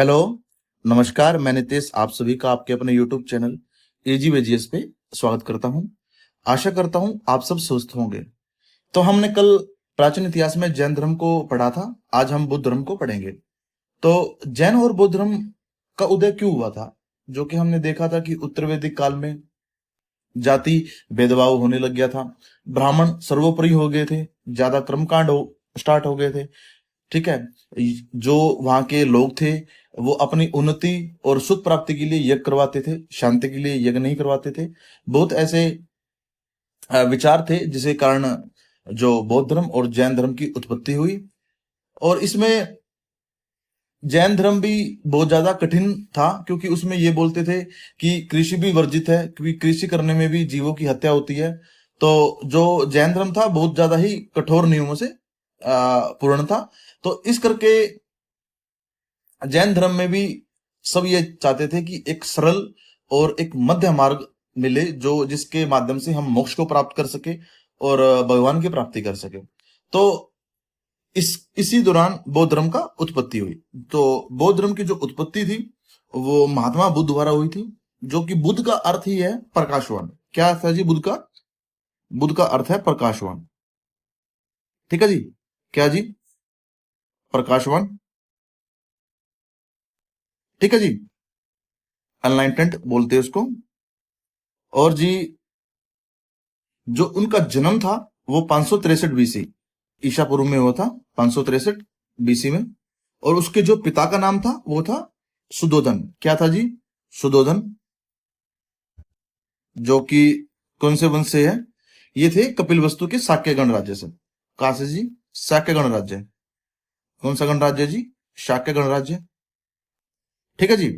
Hello, नमस्कार। मैं नितेश आप सभी का आपके अपने यूट्यूब चैनल एजी वेजीएस पे स्वागत करता हूँ। आशा करता हूँ आप सब स्वस्थ होंगे। तो हमने कल प्राचीन इतिहास में जैन धर्म को पढ़ा था। आज हम बुद्ध धर्म को पढ़ेंगे। तो जैन और बौद्ध धर्म का उदय क्यों हुआ था? जो कि हमने देखा था कि उत्तर वैदिक काल में जाति भेदभाव होने लग गया था। ब्राह्मण सर्वोपरि हो गए थे। ज्यादा कर्मकांड हो स्टार्ट हो गए थे। ठीक है। जो वहां के लोग थे वो अपनी उन्नति और सुख प्राप्ति के लिए यज्ञ करवाते थे, शांति के लिए यज्ञ नहीं करवाते थे। बहुत ऐसे विचार थे जिसके कारण जो बौद्ध धर्म और जैन धर्म की उत्पत्ति हुई। और इसमें जैन धर्म भी बहुत ज्यादा कठिन था, क्योंकि उसमें ये बोलते थे कि कृषि भी वर्जित है, क्योंकि कृषि करने में भी जीवों की हत्या होती है। तो जो जैन धर्म था बहुत ज्यादा ही कठोर नियमों से पूर्ण था। तो इस करके जैन धर्म में भी सब ये चाहते थे कि एक सरल और एक मध्य मार्ग मिले, जो जिसके माध्यम से हम मोक्ष को प्राप्त कर सके और भगवान की प्राप्ति कर सके। तो इसी दौरान बौद्ध धर्म का उत्पत्ति हुई। तो बौद्ध धर्म की जो उत्पत्ति थी वो महात्मा बुद्ध द्वारा हुई थी। जो कि बुद्ध का अर्थ ही है प्रकाशवान। क्या अर्थ है जी बुद्ध का? बुद्ध का अर्थ है प्रकाशवान। ठीक है जी। क्या जी? प्रकाशवान। ठीक है जी। एनलाइटेंट बोलते हैं उसको। और जी जो उनका जन्म था वो 563 बीसी ईसा पूर्व में हुआ था। 563 बीसी में। और उसके जो पिता का नाम था वो था सुदोधन। क्या था जी? सुदोधन। जो कि कौन से वंश से है? ये थे कपिलवस्तु के शाक्य गणराज्य से। कहा से जी? शाक्य गणराज्य। कौन सा गणराज्य जी? शाक्य गणराज्य। ठीक है जी।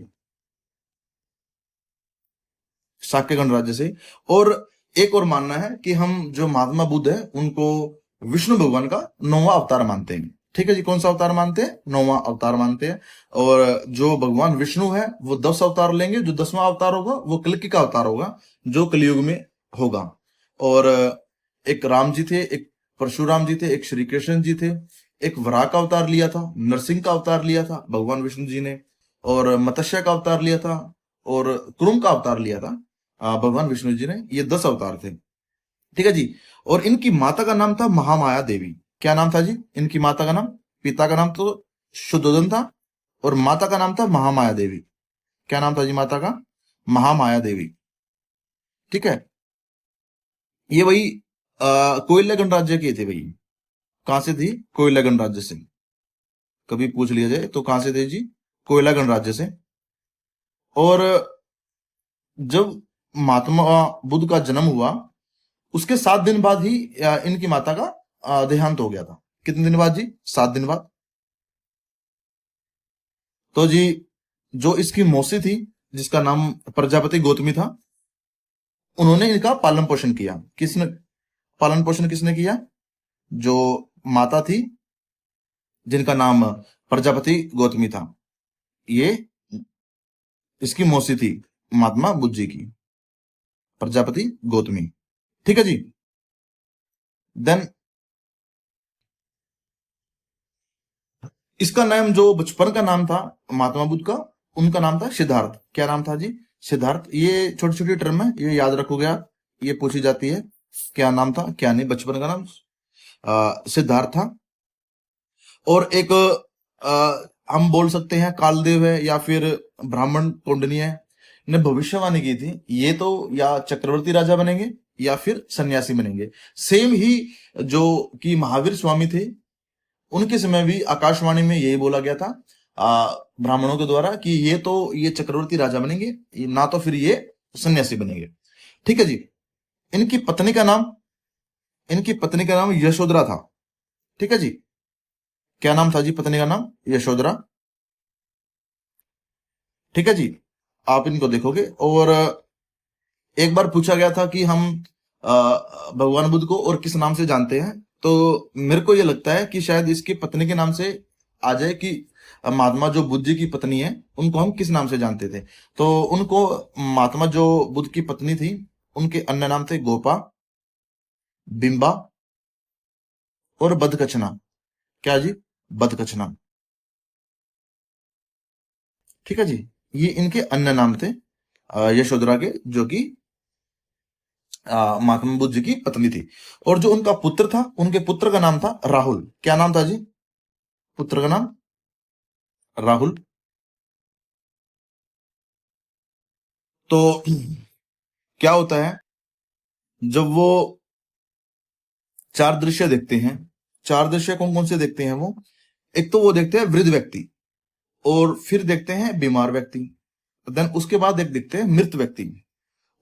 शाक्य गणराज्य से। और एक और मानना है कि हम जो महात्मा बुद्ध है उनको विष्णु भगवान का 9वां अवतार मानते हैं। ठीक है जी। कौन सा अवतार मानते हैं? 9वां अवतार मानते हैं। और जो भगवान विष्णु है वो 10 अवतार लेंगे। जो 10वां अवतार होगा वो कल्कि का अवतार होगा, जो कलयुग में होगा। और एक राम जी थे, एक परशुराम जी थे, एक श्री कृष्ण जी थे। एक वराह का अवतार लिया था, नरसिंह का अवतार लिया था भगवान विष्णु जी ने। और मत्स्य का अवतार लिया था। और कुरुम का अवतार लिया था भगवान विष्णु जी ने। ये 10 अवतार थे। ठीक है जी। और इनकी माता का नाम था महामाया देवी। क्या नाम था जी इनकी माता का नाम? पिता का नाम तो शुद्धोधन था और माता का नाम था महामाया देवी। क्या नाम था जी माता का? महामाया देवी। ठीक है। ये वही कोयला गणराज्य के थे भाई। कहां से थी? कोयला गणराज्य से। कभी पूछ लिया जाए तो कहां से थे जी? कोयला गणराज्य से। और जब महात्मा बुद्ध का जन्म हुआ उसके 7 दिन बाद ही इनकी माता का देहांत हो गया था। कितने दिन बाद जी? 7 दिन बाद। तो जी जो इसकी मौसी थी जिसका नाम प्रजापति गौतमी था, उन्होंने इनका पालन पोषण किया। किसने पालन पोषण किसने किया? जो माता थी जिनका नाम प्रजापति गौतमी था, ये इसकी मौसी थी महात्मा बुद्ध जी की, प्रजापति गौतमी। ठीक है जी। देन इसका नाम जो बचपन का नाम था महात्मा बुद्ध का, उनका नाम था सिद्धार्थ। क्या नाम था जी? सिद्धार्थ। ये छोटी छोटी टर्म है, ये याद रखोगे आप। ये पूछी जाती है क्या नाम था क्या नहीं। बचपन का नाम सिद्धार्थ था। और एक हम बोल सकते हैं कालदेव है या फिर ब्राह्मण कौंडनी है ने भविष्यवाणी की थी ये तो या चक्रवर्ती राजा बनेंगे या फिर सन्यासी बनेंगे। सेम ही जो कि महावीर स्वामी थे उनके समय भी आकाशवाणी में यही बोला गया था ब्राह्मणों के द्वारा कि ये चक्रवर्ती राजा बनेंगे, ना तो फिर ये सन्यासी बनेंगे। ठीक है जी। इनकी पत्नी का नाम इनकी पत्नी का नाम यशोधरा था। ठीक है जी। क्या नाम था जी पत्नी का नाम? यशोधरा। ठीक है जी। आप इनको देखोगे। और एक बार पूछा गया था कि हम भगवान बुद्ध को और किस नाम से जानते हैं, तो मेरे को ये लगता है कि शायद इसकी पत्नी के नाम से आ जाए कि महात्मा जो बुद्ध जी की पत्नी है उनको हम किस नाम से जानते थे। तो उनको महात्मा जो बुद्ध की पत्नी थी उनके अन्य नाम थे गोपा, बिंबा और बदकचना। क्या जी? बदकचना। ठीक है जी। ये इनके अन्य नाम थे यशोधरा के, जो कि महात्मा बुद्ध जी की पत्नी थी। और जो उनका पुत्र था, उनके पुत्र का नाम था राहुल। क्या नाम था जी? पुत्र का नाम राहुल। तो क्या होता है, जब वो चार दृश्य देखते हैं, चार दृश्य कौन कौन से देखते हैं वो? एक तो वो देखते हैं वृद्ध व्यक्ति, और फिर देखते हैं बीमार व्यक्ति, देन उसके बाद एक देखते हैं मृत व्यक्ति,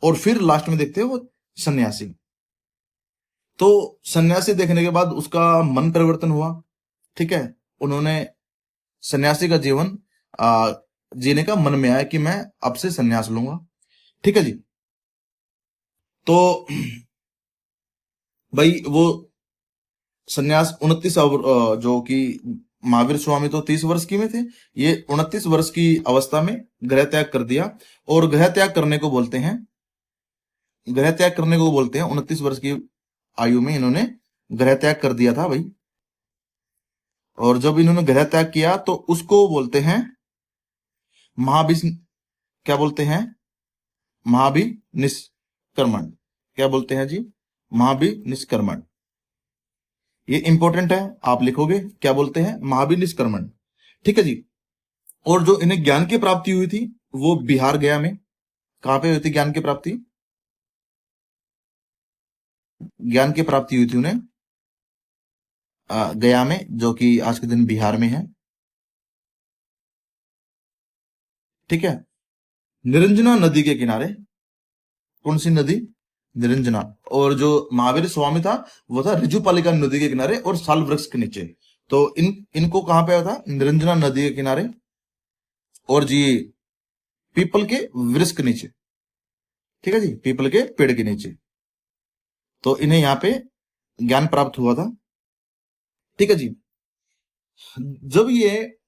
और फिर लास्ट में देखते हैं वो सन्यासी। तो सन्यासी देखने के बाद उसका मन परिवर्तन हुआ। ठीक है, उन्होंने सन्यासी का जीवन जीने का मन में आया कि मैं अब से सन्यास लूंगा। ठीक है जी। तो भाई वो सन्यास 29 जो कि महावीर स्वामी तो 30 वर्ष की में थे, ये 29 वर्ष की अवस्था में गृह त्याग कर दिया। और गृह त्याग करने को बोलते हैं, गृह त्याग करने को बोलते हैं 29 वर्ष की आयु में इन्होंने गृह त्याग कर दिया था भाई। और जब इन्होंने गृह त्याग किया तो उसको बोलते हैं महाभिष क्या बोलते हैं? महाभिनिष्क्रमण। क्या बोलते हैं जी? महाभिनिष्क्रमण। ये इंपॉर्टेंट है, आप लिखोगे क्या बोलते हैं? महाभिनिष्क्रमण। ठीक है जी। और जो इन्हें ज्ञान की प्राप्ति हुई थी वो बिहार गया में। कहां पे हुई थी ज्ञान की प्राप्ति? ज्ञान की प्राप्ति हुई थी उन्हें गया में, जो कि आज के दिन बिहार में है। ठीक है। निरंजना नदी के किनारे। कौन सी नदी? निरंजना। और जो महावीर स्वामी था वो था ऋजुपालिका नदी के किनारे और साल वृक्ष के नीचे। तो इनको कहां पे आया था? निरंजना नदी के किनारे और जी पीपल के वृक्ष के नीचे। ठीक है जी, पीपल के पेड़ के नीचे। तो इन्हें यहाँ पे ज्ञान प्राप्त हुआ था। ठीक है जी। जब ये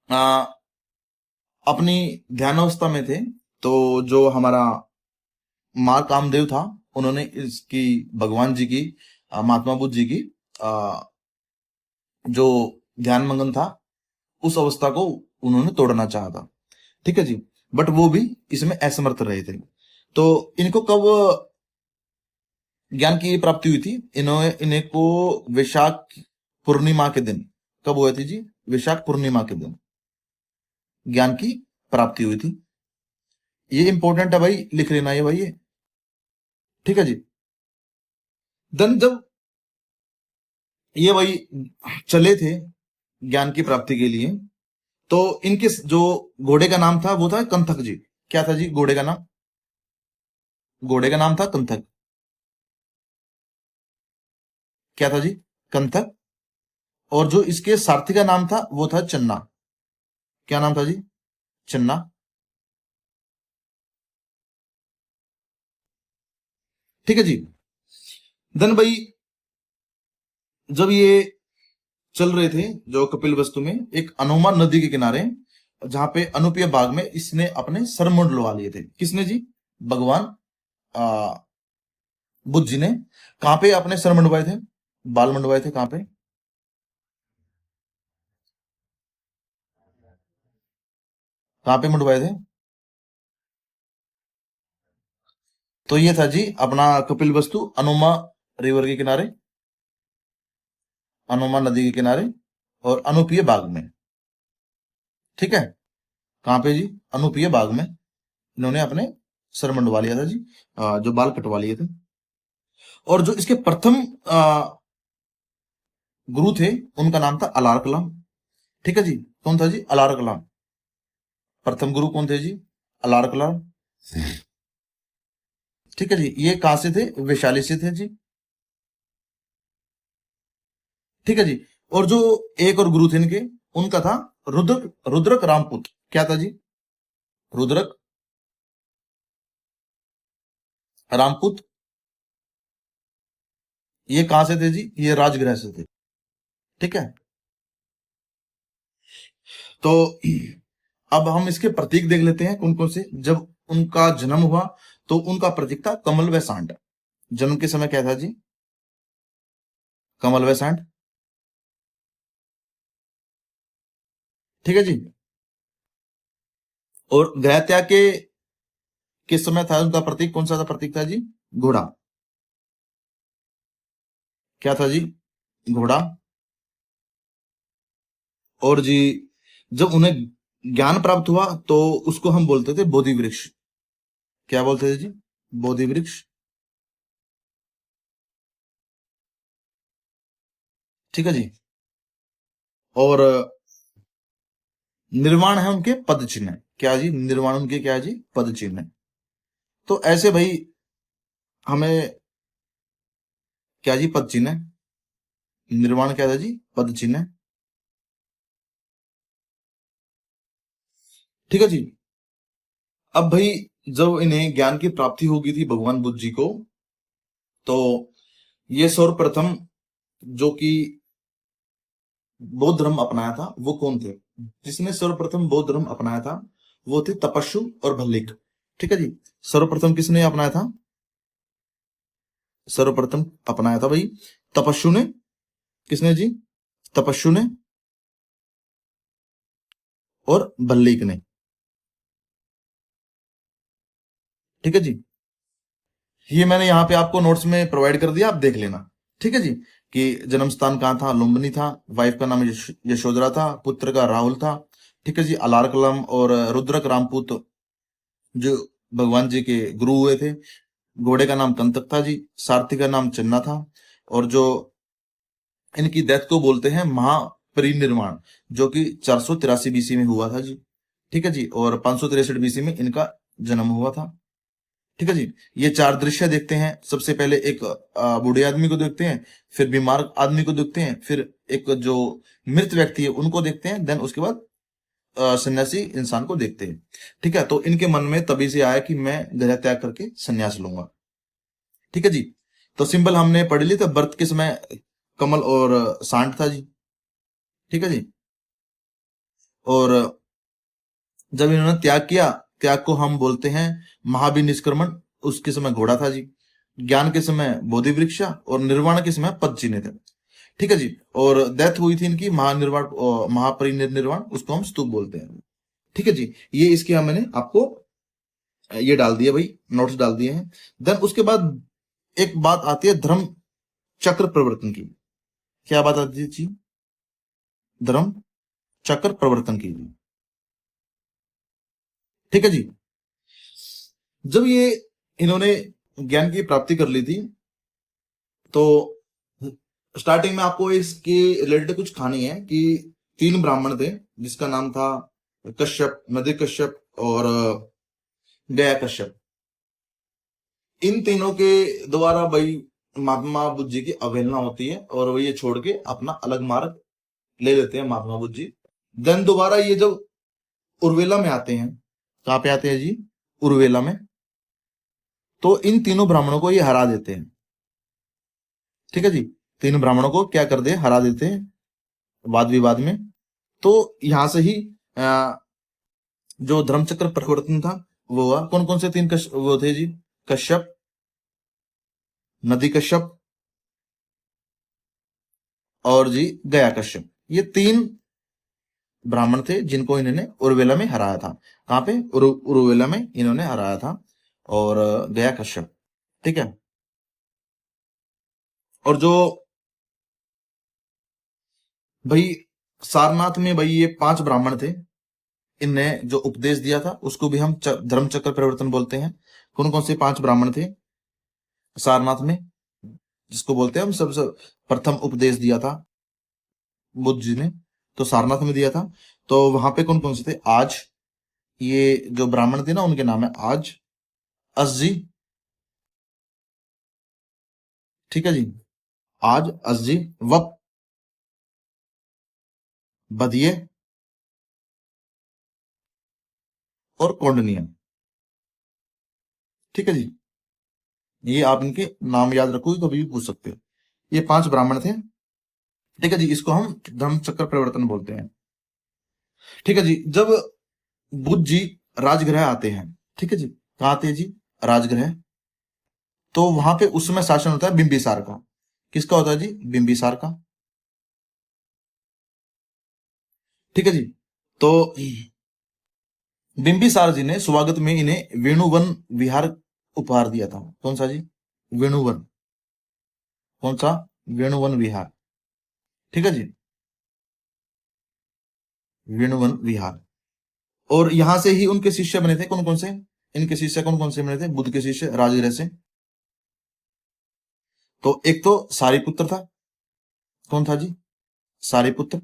आ, अपनी ध्यानावस्था में थे, तो जो हमारा माँ कामदेव था, उन्होंने इसकी भगवान जी की महात्मा बुद्ध जी की जो ध्यान मगन था उस अवस्था को उन्होंने तोड़ना चाहा था। ठीक है जी। बट वो भी इसमें असमर्थ रहे थे। तो इनको कब ज्ञान की प्राप्ति हुई थी? इन्हें को वैशाख पूर्णिमा के दिन। कब हुए थे जी? वैशाख पूर्णिमा के दिन ज्ञान की प्राप्ति हुई थी। ये इंपॉर्टेंट है भाई, लिख लेना ये भाई ये। ठीक है जी। देन जब ये भाई चले थे ज्ञान की प्राप्ति के लिए, तो इनके जो घोड़े का नाम था वो था कंथक जी। क्या था जी घोड़े का नाम? घोड़े का नाम था कंथक। क्या था जी? कंथक। और जो इसके सारथी का नाम था वो था चन्ना। क्या नाम था जी? चन्ना। ठीक है जी। देन भाई जब ये चल रहे थे जो कपिल वस्तु में, एक अनुमा नदी के किनारे, जहां पे अनुपीय बाग में इसने अपने सर मुंडलवा लिए थे। किसने जी? भगवान आ, बुद्ध जी ने। कहां पे अपने सर मुंडवाए थे? बाल मुंडवाए थे कहां पे? कहां पे मुंडवाए थे? तो ये था जी अपना कपिल वस्तु अनुमा रिवर के किनारे, अनुमा नदी के किनारे और अनुपीय बाग में। ठीक है। कहां पे जी? अनुपीय बाग में इन्होंने अपने सर मुंडवा लिया था जी, जो बाल कटवा लिए थे। और जो इसके प्रथम गुरु थे उनका नाम था अलार कलाम। ठीक है जी। कौन था जी? अलार कलाम। प्रथम गुरु कौन थे जी? अलार कलाम। ठीक है जी। ये कहां से थे? वैशाली से थे जी। ठीक है जी। और जो एक और गुरु थे इनके, उनका था रुद्रक, रुद्रक रामपुत। क्या था जी? रुद्रक रामपुत। ये कहां से थे जी? ये राजगृह से थे। ठीक है। तो अब हम इसके प्रतीक देख लेते हैं कौन कौन से। जब उनका जन्म हुआ तो उनका प्रतीक था कमल व सांड। जन्म के समय क्या था जी? कमल व सांड। ठीक है जी। और गया त्याग के किस समय था उनका प्रतीक, कौन सा था प्रतीक था जी? घोड़ा। क्या था जी? घोड़ा। और जी जब उन्हें ज्ञान प्राप्त हुआ तो उसको हम बोलते थे बोधि वृक्ष। क्या बोलते थे जी? बोधि वृक्ष। ठीक है जी। और निर्वाण है उनके पद चिन्ह। क्या जी? निर्वाण उनके क्या है जी? पद चिन्ह। तो ऐसे भाई हमें क्या जी? पद चिन्ह। निर्वाण क्या था जी? पद चिन्ह। ठीक है जी। अब भाई जब इन्हें ज्ञान की प्राप्ति हो गई थी भगवान बुद्ध जी को, तो ये सर्वप्रथम जो कि बौद्ध धर्म अपनाया था वो कौन थे? जिसने सर्वप्रथम बौद्ध धर्म अपनाया था वो थे तपस्सु और भल्लिक। ठीक है जी। सर्वप्रथम किसने अपनाया था? सर्वप्रथम अपनाया था भाई तपस्सु ने। किसने जी? तपस्सु ने और भल्लिक ने। ठीक है जी। ये मैंने यहाँ पे आपको नोट्स में प्रोवाइड कर दिया, आप देख लेना। ठीक है जी। कि जन्म स्थान कहाँ था? लुम्बिनी था। वाइफ का नाम यशोधरा था। पुत्र का राहुल था। ठीक है जी। अलार कलम और रुद्रक रामपूत जो भगवान जी के गुरु हुए थे। घोड़े का नाम कंतक था जी। सारथी का नाम चन्ना था। और जो इनकी डेथ को बोलते हैं महापरिनिर्वाण, जो कि 483 बीसी में हुआ था जी। ठीक है जी। और 563 बीसी में इनका जन्म हुआ था। ठीक है जी। ये चार दृश्य देखते हैं। सबसे पहले एक बूढ़े आदमी को देखते हैं, फिर बीमार आदमी को देखते हैं, फिर एक जो मृत व्यक्ति है उनको देखते हैं, देन उसके बाद सन्यासी इंसान को देखते हैं। ठीक है। तो इनके मन में तभी से आया कि मैं गृह त्याग करके सन्यास लूंगा। ठीक है जी। तो सिंबल हमने पढ़ ली, तो बर्थ के समय कमल और सांड था जी। ठीक है जी। और जब इन्होंने त्याग किया, त्याग को हम बोलते हैं महाभिनिष्क्रमण। उसके समय घोड़ा था जी। ज्ञान के समय बोधि वृक्ष और निर्वाण के समय पद चिन्ह थे। ठीक है जी। और डेथ हुई थी इनकी महानिर्वाण महापरिनिर्वाण, उसको हम स्तूप बोलते हैं। ठीक है जी। ये इसके यहाँ मैंने आपको ये डाल दिया भाई, नोट्स डाल दिए हैं। देन उसके बाद एक बात आती है धर्म चक्र प्रवर्तन की। क्या बात आती है जी? धर्म चक्र प्रवर्तन की। ठीक है जी। जब ये इन्होंने ज्ञान की प्राप्ति कर ली थी, तो स्टार्टिंग में आपको इसके रिलेटेड कुछ कहानी है कि तीन ब्राह्मण थे, जिसका नाम था कश्यप, मध्य कश्यप और गया कश्यप। इन तीनों के द्वारा भाई महात्मा बुद्ध जी की अवहेलना होती है और वो ये छोड़ के अपना अलग मार्ग ले लेते हैं महात्मा बुद्ध जी। देन दोबारा ये जब उर्वेला में आते हैं, कहाँ पे आते हैं जी? उर्वेला में। तो इन तीनों ब्राह्मणों को ये हरा देते हैं। ठीक है जी। तीन ब्राह्मणों को क्या कर दे? हरा देते हैं वाद विवाद में। तो यहां से ही जो धर्मचक्र परिवर्तन था वो हुआ। कौन कौन से तीन वो थे जी? कश्यप, नदी कश्यप और जी गया कश्यप। ये तीन ब्राह्मण थे जिनको इन्होंने उर्वेला में हराया था। कहाँ पे? उर्वेला में इन्होंने हराया था। और गया कश्यप। ठीक है। और जो भाई सारनाथ में भाई ये पांच ब्राह्मण थे, इनने जो उपदेश दिया था उसको भी हम धर्म चक्र परिवर्तन बोलते हैं। कौन कौन से पांच ब्राह्मण थे सारनाथ में, जिसको बोलते हैं हम सबसे प्रथम उपदेश दिया था बुद्ध जी ने, तो सारनाथ में दिया था। तो वहां पे कौन कौन से थे? आज, ये जो ब्राह्मण थे ना उनके नाम है आज, असजी। ठीक है जी। आज, असजी, वप, बधिये और कौंडनिया। ठीक है जी। ये आप इनके नाम याद रखोगे, कभी भी पूछ सकते हो। ये पांच ब्राह्मण थे। ठीक है जी। इसको हम धर्म चक्र परिवर्तन बोलते हैं। ठीक है जी। जब बुद्ध जी राजगृह आते हैं, ठीक है जी, कहाँ आते हैं जी? राजगृह। तो वहां पे उस समय शासन होता है बिंबिसार का। किसका होता है जी? बिंबिसार का। ठीक है जी। तो बिंबिसार जी ने स्वागत में इन्हें वेणुवन विहार उपहार दिया था। कौन सा जी? वेणुवन। कौन सा? वेणुवन विहार। ठीक है जी, वेणुवन विहार। और यहां से ही उनके शिष्य बने थे। कौन कौन से? इनके शिष्य कौन कौन से बने थे? बुद्ध के शिष्य राजगृह से। तो एक तो सारिपुत्र था। कौन था जी? सारिपुत्र।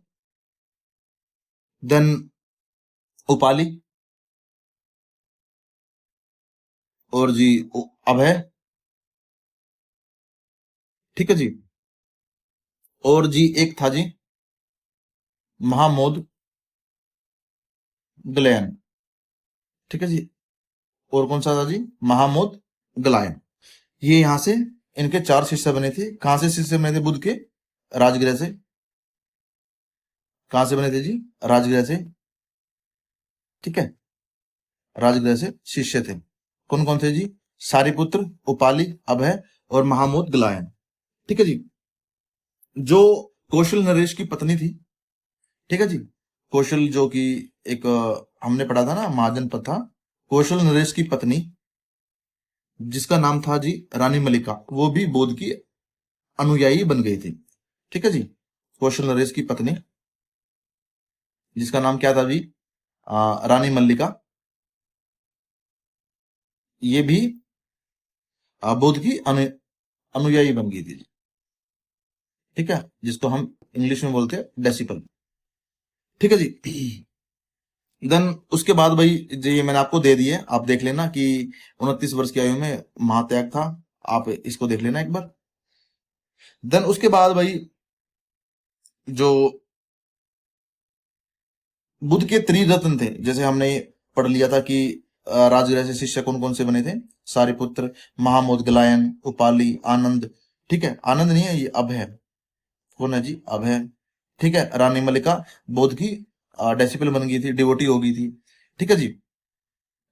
देन उपाली, और जी अभय। ठीक है जी। और जी एक था जी महामोद गलयन। ठीक है जी। और कौन सा था जी? महामोद गलायन। ये यहां से इनके चार शिष्य बने थे। कहां से शिष्य बने थे बुद्ध के? राजगृह से। कहां से बने थे जी? राजगृह से। ठीक है, राजगृह से शिष्य थे। कौन कौन थे जी? सारिपुत्र, उपाली, अभय और महामोद गलायन। ठीक है जी। जो कौशल नरेश की पत्नी थी, ठीक है जी, कौशल जो कि एक हमने पढ़ा था ना, महाजन था। कौशल नरेश की पत्नी, जिसका नाम था जी रानी मलिका, वो भी बौद्ध की अनुयायी बन गई थी। ठीक है जी। कौशल नरेश की पत्नी, जिसका नाम क्या था जी? रानी मल्लिका, ये भी बौद्ध की अनुयायी बन गई थी। ठीक है, जिसको हम इंग्लिश में बोलते हैं डेसिपल। ठीक है जी। देन उसके बाद भाई, ये मैंने आपको दे दिए, आप देख लेना कि 29 वर्ष की आयु में महात्याग था। आप इसको देख लेना एक बार। देन उसके बाद भाई, जो बुद्ध के त्रिरत्न थे, जैसे हमने पढ़ लिया था कि राजगृह से शिष्य कौन कौन से बने थे? सारिपुत्र, महामोदगलायन, उपाली, आनंद। ठीक है, आनंद नहीं है ये, अभय। कौन है जी? अभय। ठीक है, रानी मलिका बौद्ध की डेसिपल बन गई थी, डिवोटी हो गई थी। ठीक है जी।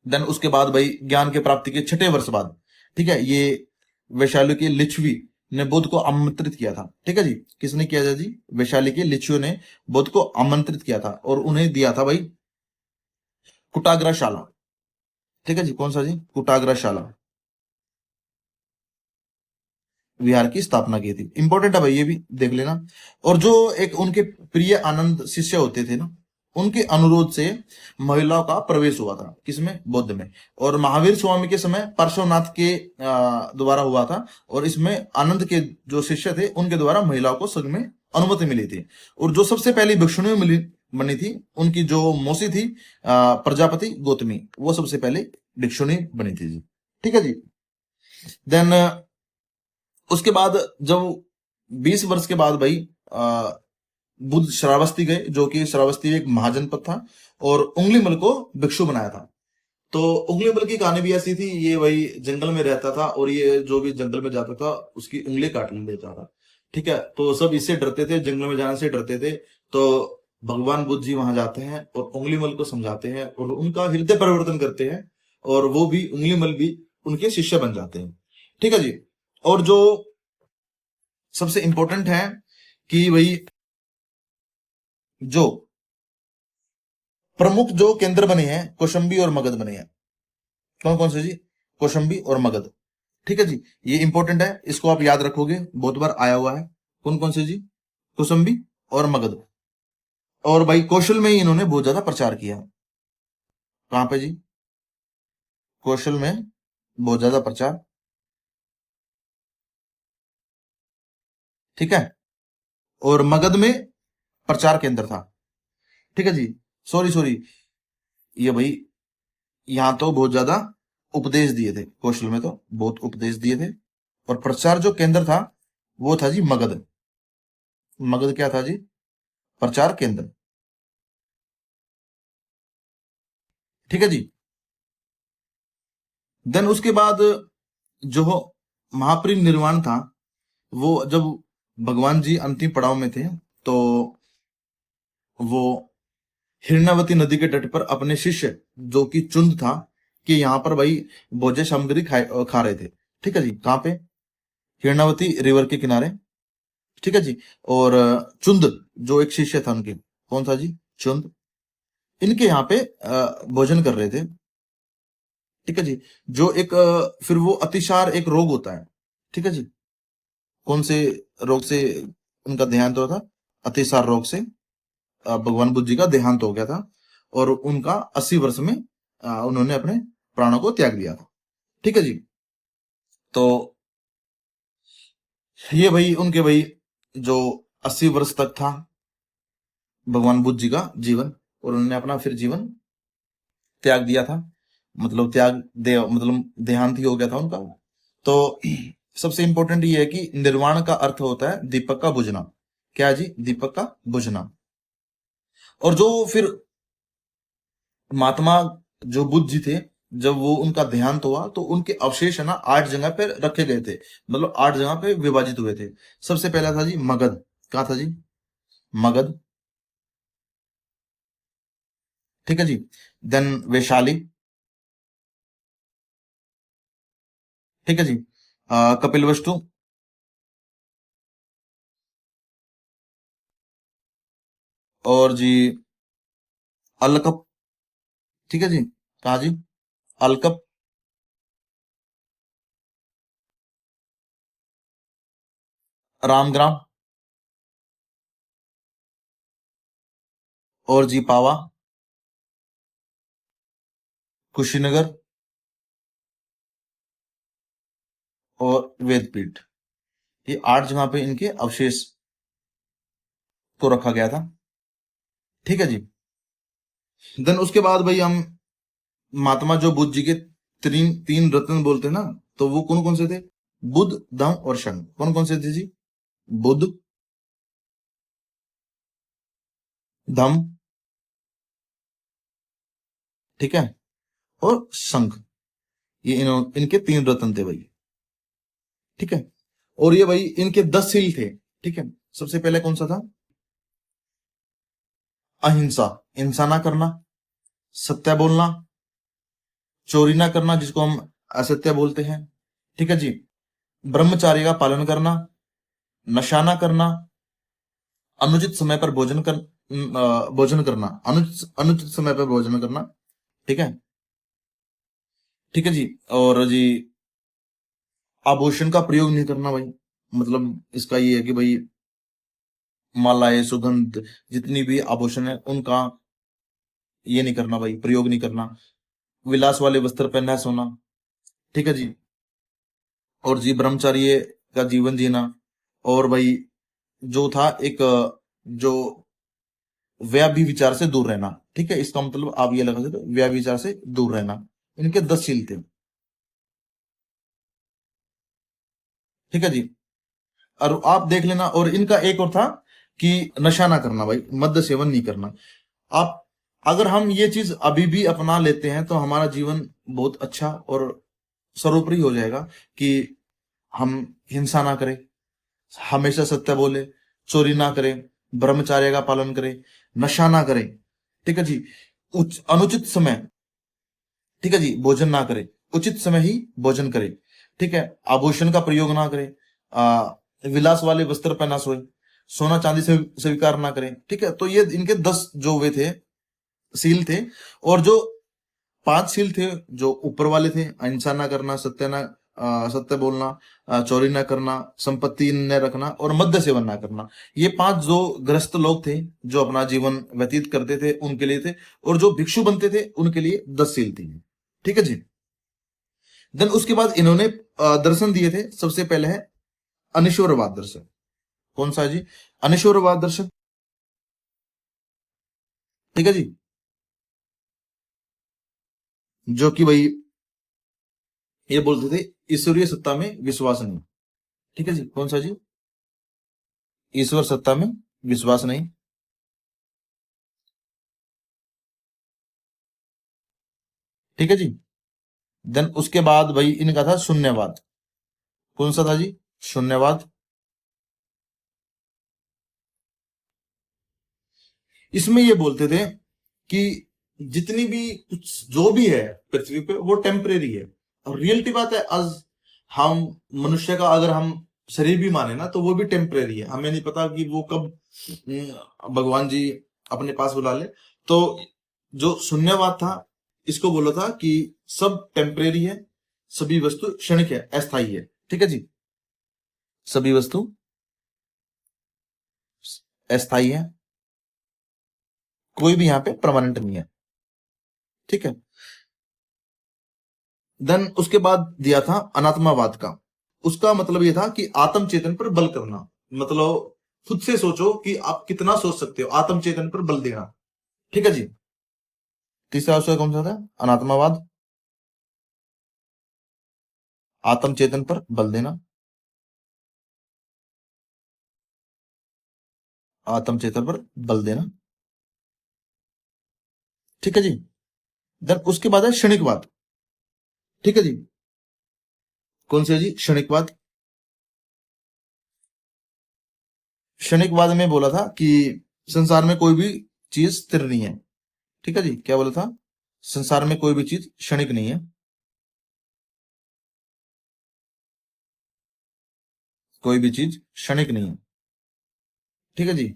देन उसके बाद भाई, ज्ञान के प्राप्ति के 6 वर्ष बाद, ठीक है, ये वैशाली के लिच्छवी ने बुद्ध को आमंत्रित किया था। ठीक है जी। किसने किया था जी? वैशाली के लिच्छवियों ने बुद्ध को आमंत्रित किया था और उन्हें दिया था भाई कुटाग्रशाला। ठीक है जी। कौन सा जी? कुटाग्रशाला विहार की स्थापना की थी। इंपॉर्टेंट है भाई, ये भी देख लेना। और जो एक उनके प्रिय आनंद शिष्य होते थे ना, उनके अनुरोध से महिलाओं का प्रवेश हुआ था। किसमें? बौद्ध में। और महावीर स्वामी के समय पार्श्वनाथ के द्वारा हुआ था। और इसमें आनंद के जो शिष्य थे, उनके द्वारा महिलाओं को संघ में अनुमति मिली थी। और जो सबसे पहली भिक्षुणी मिली बनी थी, उनकी जो मौसी थी प्रजापति गौतमी, वो सबसे पहले भिक्षुणी बनी थी जी। ठीक है जी। देन उसके बाद जब 20 वर्ष के बाद भाई, बुद्ध श्रावस्ती गए, जो कि श्रावस्ती एक महाजनपद था, और उंगलीमल को भिक्षु बनाया था। तो उंगलीमल की कहानी भी ऐसी थी, ये वही जंगल में रहता था, और ये जो भी जंगल में जाता था उसकी उंगली काट लेता था। ठीक है, तो सब इससे डरते थे, जंगल में जाने से डरते थे। तो भगवान बुद्ध जी वहां जाते हैं और उंगलीमल को समझाते हैं और उनका हृदय परिवर्तन करते हैं, और वो भी, उंगलीमल भी उनके शिष्य बन जाते हैं। ठीक है जी। और जो सबसे इंपॉर्टेंट है कि भाई, जो प्रमुख जो केंद्र बने हैं, कौशंबी और मगध बने हैं। कौन कौन से जी? कौशंबी और मगध। ठीक है जी। ये इंपॉर्टेंट है, इसको आप याद रखोगे, बहुत बार आया हुआ है। कौन कौन से जी? कौशंबी और मगध। और भाई कौशल में ही इन्होंने बहुत ज्यादा प्रचार किया। कहां पे जी? कौशल में बहुत ज्यादा प्रचार। ठीक है। और मगध में प्रचार केंद्र था। ठीक है जी। सॉरी सॉरी, ये भाई, यहां तो बहुत ज्यादा उपदेश दिए थे, कौशल में तो बहुत उपदेश दिए थे। और प्रचार जो केंद्र था, वो था जी मगध। मगध क्या था जी? प्रचार केंद्र। ठीक है जी। देन उसके बाद, जो महापरिनिर्वाण था, वो जब भगवान जी अंतिम पड़ाव में थे, तो वो हिरणावती नदी के तट पर अपने शिष्य, जो कि चुंद था, कि यहाँ पर भाई भोज्य सामग्री खा रहे थे। ठीक है जी। कहाँ पे? हिरणावती रिवर के किनारे। ठीक है जी। और चुंद जो एक शिष्य था उनके, कौन था जी? चुंद। इनके यहाँ पे भोजन कर रहे थे। ठीक है जी। जो एक फिर वो अतिसार एक रोग होता है। ठीक है जी। कौन से रोग से उनका देहांत हुआ था? अतिसार रोग से भगवान बुद्ध जी का देहांत हो गया था, और उनका 80 वर्ष में उन्होंने अपने प्राणों को त्याग दिया था। ठीक है जी। तो ये भाई उनके भाई जो 80 वर्ष तक था भगवान बुद्ध जी का जीवन, और उन्होंने अपना फिर जीवन त्याग दिया था। मतलब त्याग दे मतलब देहांत ही हो गया था उनका। तो सबसे इंपॉर्टेंट ये है कि निर्वाण का अर्थ होता है दीपक का बुझना। क्या जी? दीपक का बुझना। और जो फिर महात्मा जो बुद्ध जी थे, जब वो उनका देहांत हुआ तो उनके अवशेष है ना 8 जगह पे रखे गए थे। मतलब 8 जगह पे विभाजित हुए थे। सबसे पहला था जी मगध। कहा था जी? मगध। ठीक है जी। देन वैशाली। ठीक है जी। कपिलवस्तु। और जी अलकप। ठीक है जी। कहा जी? अलकप। रामग्राम। और जी पावा। कुशीनगर। और वेदपीठ। ये 8 जगह पे इनके अवशेष को रखा गया था। ठीक है जी। देन उसके बाद भाई हम महात्मा जो बुद्ध जी के तीन तीन रत्न बोलते हैं ना, तो वो कौन कौन से थे? बुद्ध, धम्म और संघ। कौन कौन से थे जी? बुद्ध, धम्म, ठीक है, और संघ। ये इनके 3 रत्न थे भाई। ठीक है। और ये भाई इनके 10 शील थे। ठीक है। सबसे पहले कौन सा था? अहिंसा। हिंसा ना करना, सत्य बोलना, चोरी ना करना जिसको हम असत्य बोलते हैं। ठीक है जी। ब्रह्मचार्य का पालन करना, नशा ना करना, अनुचित समय पर भोजन करना, अनुचित अनुचित समय पर भोजन करना। ठीक है। ठीक है जी। और जी आभूषण का प्रयोग नहीं करना भाई। मतलब इसका ये है कि भाई मालाएं, सुगंध, जितनी भी आभूषण है उनका ये नहीं करना भाई, प्रयोग नहीं करना। विलास वाले वस्त्र पहनना, सोना। ठीक है जी। और जी ब्रह्मचार्य का जीवन जीना। और भाई जो था एक जो व्याभि विचार से दूर रहना। ठीक है। इसका मतलब आप ये लगा सकते हो, व्याभि विचार से दूर रहना। इनके 10 शील थे। ठीक है जी। और आप देख लेना, और इनका एक और था कि नशा ना करना भाई, मद्य सेवन नहीं करना। आप अगर हम ये चीज अभी भी अपना लेते हैं तो हमारा जीवन बहुत अच्छा और सर्वोपरि हो जाएगा। कि हम हिंसा ना करें, हमेशा सत्य बोले, चोरी ना करें, ब्रह्मचर्य का पालन करें, नशा ना करें। ठीक है जी। अनुचित समय, ठीक है जी, भोजन ना करें, उचित समय ही भोजन करें। ठीक है। आभूषण का प्रयोग ना करें, विलास वाले वस्त्र पहना सोए, सोना चांदी से स्वीकार ना करें। ठीक है। तो ये इनके 10 जो वे थे, सील थे। और जो 5 शील थे जो ऊपर वाले थे, अहिंसा ना करना, सत्य बोलना, चोरी ना करना, संपत्ति न रखना, और मद्य सेवन ना करना। ये 5 जो ग्रस्त लोग थे जो अपना जीवन व्यतीत करते थे उनके लिए थे। और जो भिक्षु बनते थे उनके लिए 10 शील थी। ठीक है जी। देन उसके बाद इन्होंने दर्शन दिए थे। सबसे पहले है अनिश्वरवाद दर्शन। कौन सा है जी? अनिश्वरवाद दर्शन। ठीक है जी। जो कि भाई ये बोलते थे ईश्वरीय सत्ता में विश्वास नहीं। ठीक है जी। कौन सा जी? ईश्वर सत्ता में विश्वास नहीं। ठीक है जी। देन उसके बाद भाई इनका था शून्यवाद। कौन सा था जी? शून्यवाद। इसमें ये बोलते थे कि जितनी भी कुछ जो भी है पृथ्वी पे वो टेम्परेरी है। और रियलिटी बात है, आज हम मनुष्य का अगर हम शरीर भी माने ना तो वो भी टेम्परेरी है। हमें नहीं पता कि वो कब भगवान जी अपने पास बुला ले। तो जो शून्यवाद था इसको बोला था कि सब टेम्परेरी है, सभी वस्तु क्षणिक है, अस्थायी है। ठीक है जी, सभी वस्तु अस्थायी है, कोई भी यहां पे परमानेंट नहीं है। ठीक है। देन उसके बाद दिया था अनात्मावाद का। उसका मतलब यह था कि आत्म चेतन पर बल करना, मतलब खुद से सोचो कि आप कितना सोच सकते हो, आत्म चेतन पर बल देना। ठीक है जी। तीसरा उसका कौन सा था? अनात्मावाद, आत्म चेतन पर बल देना, आत्म चेतन पर बल देना। ठीक है जी। देन उसके बाद है क्षणिकवाद। ठीक है जी। कौन सा है जी? क्षणिकवाद। क्षणिकवाद में बोला था कि संसार में कोई भी चीज स्थिर नहीं है। ठीक है जी। क्या बोला था? संसार में कोई भी चीज क्षणिक नहीं है, कोई भी चीज क्षणिक नहीं है। ठीक है जी।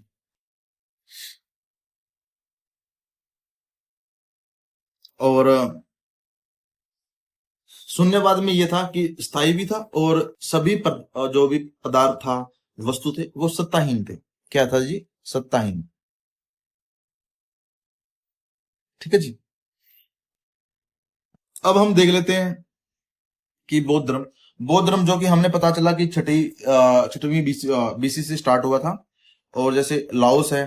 और शून्यवाद में यह था कि स्थायी भी था और सभी जो भी पदार्थ था, वस्तु थे, वो सत्ताहीन थे। क्या था जी? सत्ताहीन। ठीक है जी। अब हम देख लेते हैं कि बौद्ध धर्म जो कि हमने पता चला कि छठवीं बीसी से स्टार्ट हुआ था। और जैसे लाओस है,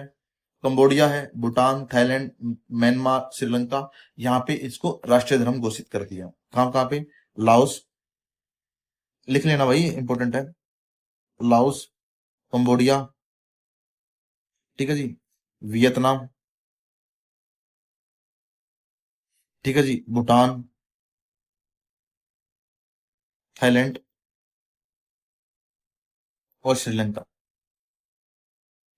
कंबोडिया है, भूटान, थाईलैंड, म्यांमार, श्रीलंका, यहाँ पे इसको राष्ट्रीय धर्म घोषित कर दिया। कहाँ कहाँ पे? लाओस, लिख लेना भाई, इंपॉर्टेंट है। लाओस, कंबोडिया, ठीक है जी, वियतनाम, ठीक है जी, भूटान, थाईलैंड और श्रीलंका।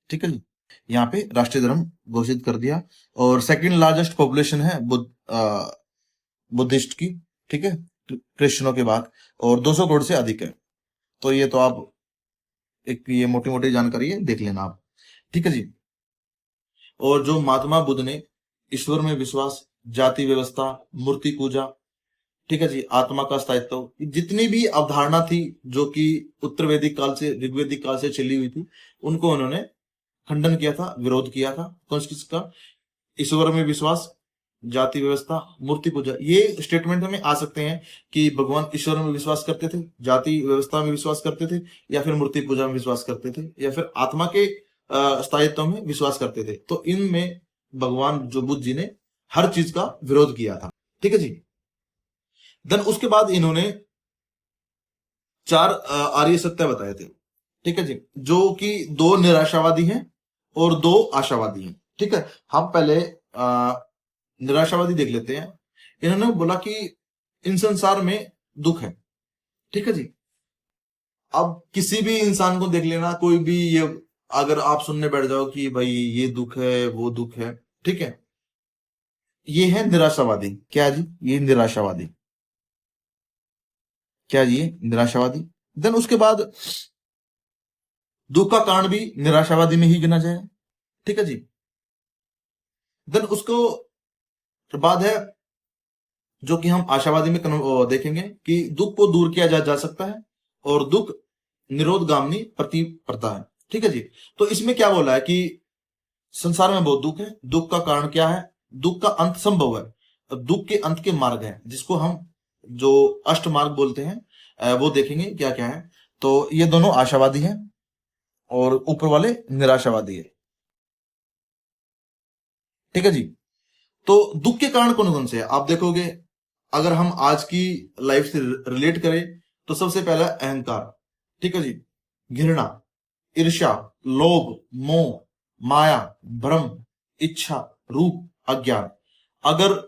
ठीक है जी। यहाँ पे राष्ट्रीय धर्म घोषित कर दिया। और सेकंड लार्जेस्ट पॉपुलेशन है बुद्धिस्ट की। ठीक है, क्रिश्चियनों के बाद। और 200 करोड़ से अधिक है। तो ये तो आप एक ये मोटी मोटी जानकारी है, देख लेना आप। ठीक है जी। और जो महात्मा बुद्ध ने ईश्वर में विश्वास, जाति व्यवस्था, मूर्ति पूजा, ठीक है जी, आत्मा का स्थायित्व, जितनी भी अवधारणा थी जो कि उत्तर वैदिक काल से ऋग्वैदिक काल से चली हुई थी, उनको उन्होंने खंडन किया था, विरोध किया था। कौन किसका? ईश्वर में विश्वास, जाति व्यवस्था, मूर्ति पूजा। ये स्टेटमेंट हमें आ सकते हैं कि भगवान ईश्वर में विश्वास करते थे, जाति व्यवस्था में विश्वास करते थे, या फिर मूर्ति पूजा में विश्वास करते थे, या फिर आत्मा के स्थायित्व में विश्वास करते थे। तो इनमें भगवान जो बुद्ध जी ने हर चीज का विरोध किया था। ठीक है जी। देन उसके बाद इन्होंने 4 आर्य सत्य बताए थे। ठीक है जी, जो कि 2 निराशावादी हैं और 2 आशावादी हैं। ठीक है। हम पहले निराशावादी देख लेते हैं। इन्होंने बोला कि इन संसार में दुख है। ठीक है जी। अब किसी भी इंसान को देख लेना, कोई भी ये अगर आप सुनने बैठ जाओ कि भाई ये दुख है, वो दुख है, ठीक है, ये है निराशावादी। क्या जी? ये निराशावादी। क्या जी? ये निराशावादी। देन उसके बाद दुख का कारण भी निराशावादी में ही गिना जाए। ठीक है जी। देन उसको बाद है जो कि हम आशावादी में देखेंगे कि दुख को दूर किया जा सकता है और दुख निरोधगामिनी प्रतिपदा है। ठीक है जी। तो इसमें क्या बोला है कि संसार में बहुत दुख है, दुख का कारण क्या है, दुख का अंत संभव है, दुख के अंत के मार्ग है, जिसको हम जो अष्ट मार्ग बोलते हैं, वो देखेंगे क्या क्या है। तो ये दोनों आशावादी हैं और ऊपर वाले निराशावादी है। ठीक है जी। तो दुख के कारण कौन कौन से हैं आप देखोगे, अगर हम आज की लाइफ से रिलेट करें तो सबसे पहला अहंकार। ठीक है जी। घृणा, ईर्ष्या, लोभ, मोह, माया, भ्रम, इच्छा, रूप, अज्ञान। अगर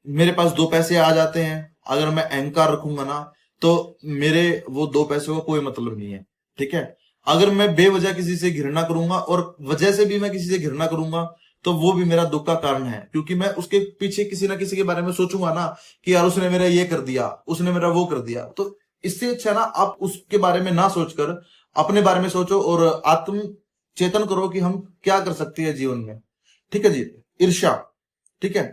मेरे पास 2 पैसे आ जाते हैं, अगर मैं अहंकार रखूंगा ना, तो मेरे वो 2 पैसों का कोई मतलब नहीं है। ठीक है। अगर मैं बेवजह किसी से घृणा करूंगा और वजह से भी मैं किसी से घृणा करूंगा, तो वो भी मेरा दुख का कारण है, क्योंकि मैं उसके पीछे किसी ना किसी के बारे में सोचूंगा ना कि यार उसने मेरा ये कर दिया, उसने मेरा वो कर दिया। तो इससे अच्छा ना आप उसके बारे में ना सोचकर अपने बारे में सोचो और आत्म चेतन करो कि हम क्या कर सकते हैं जीवन में। ठीक है जी। ईर्ष्या, ठीक है।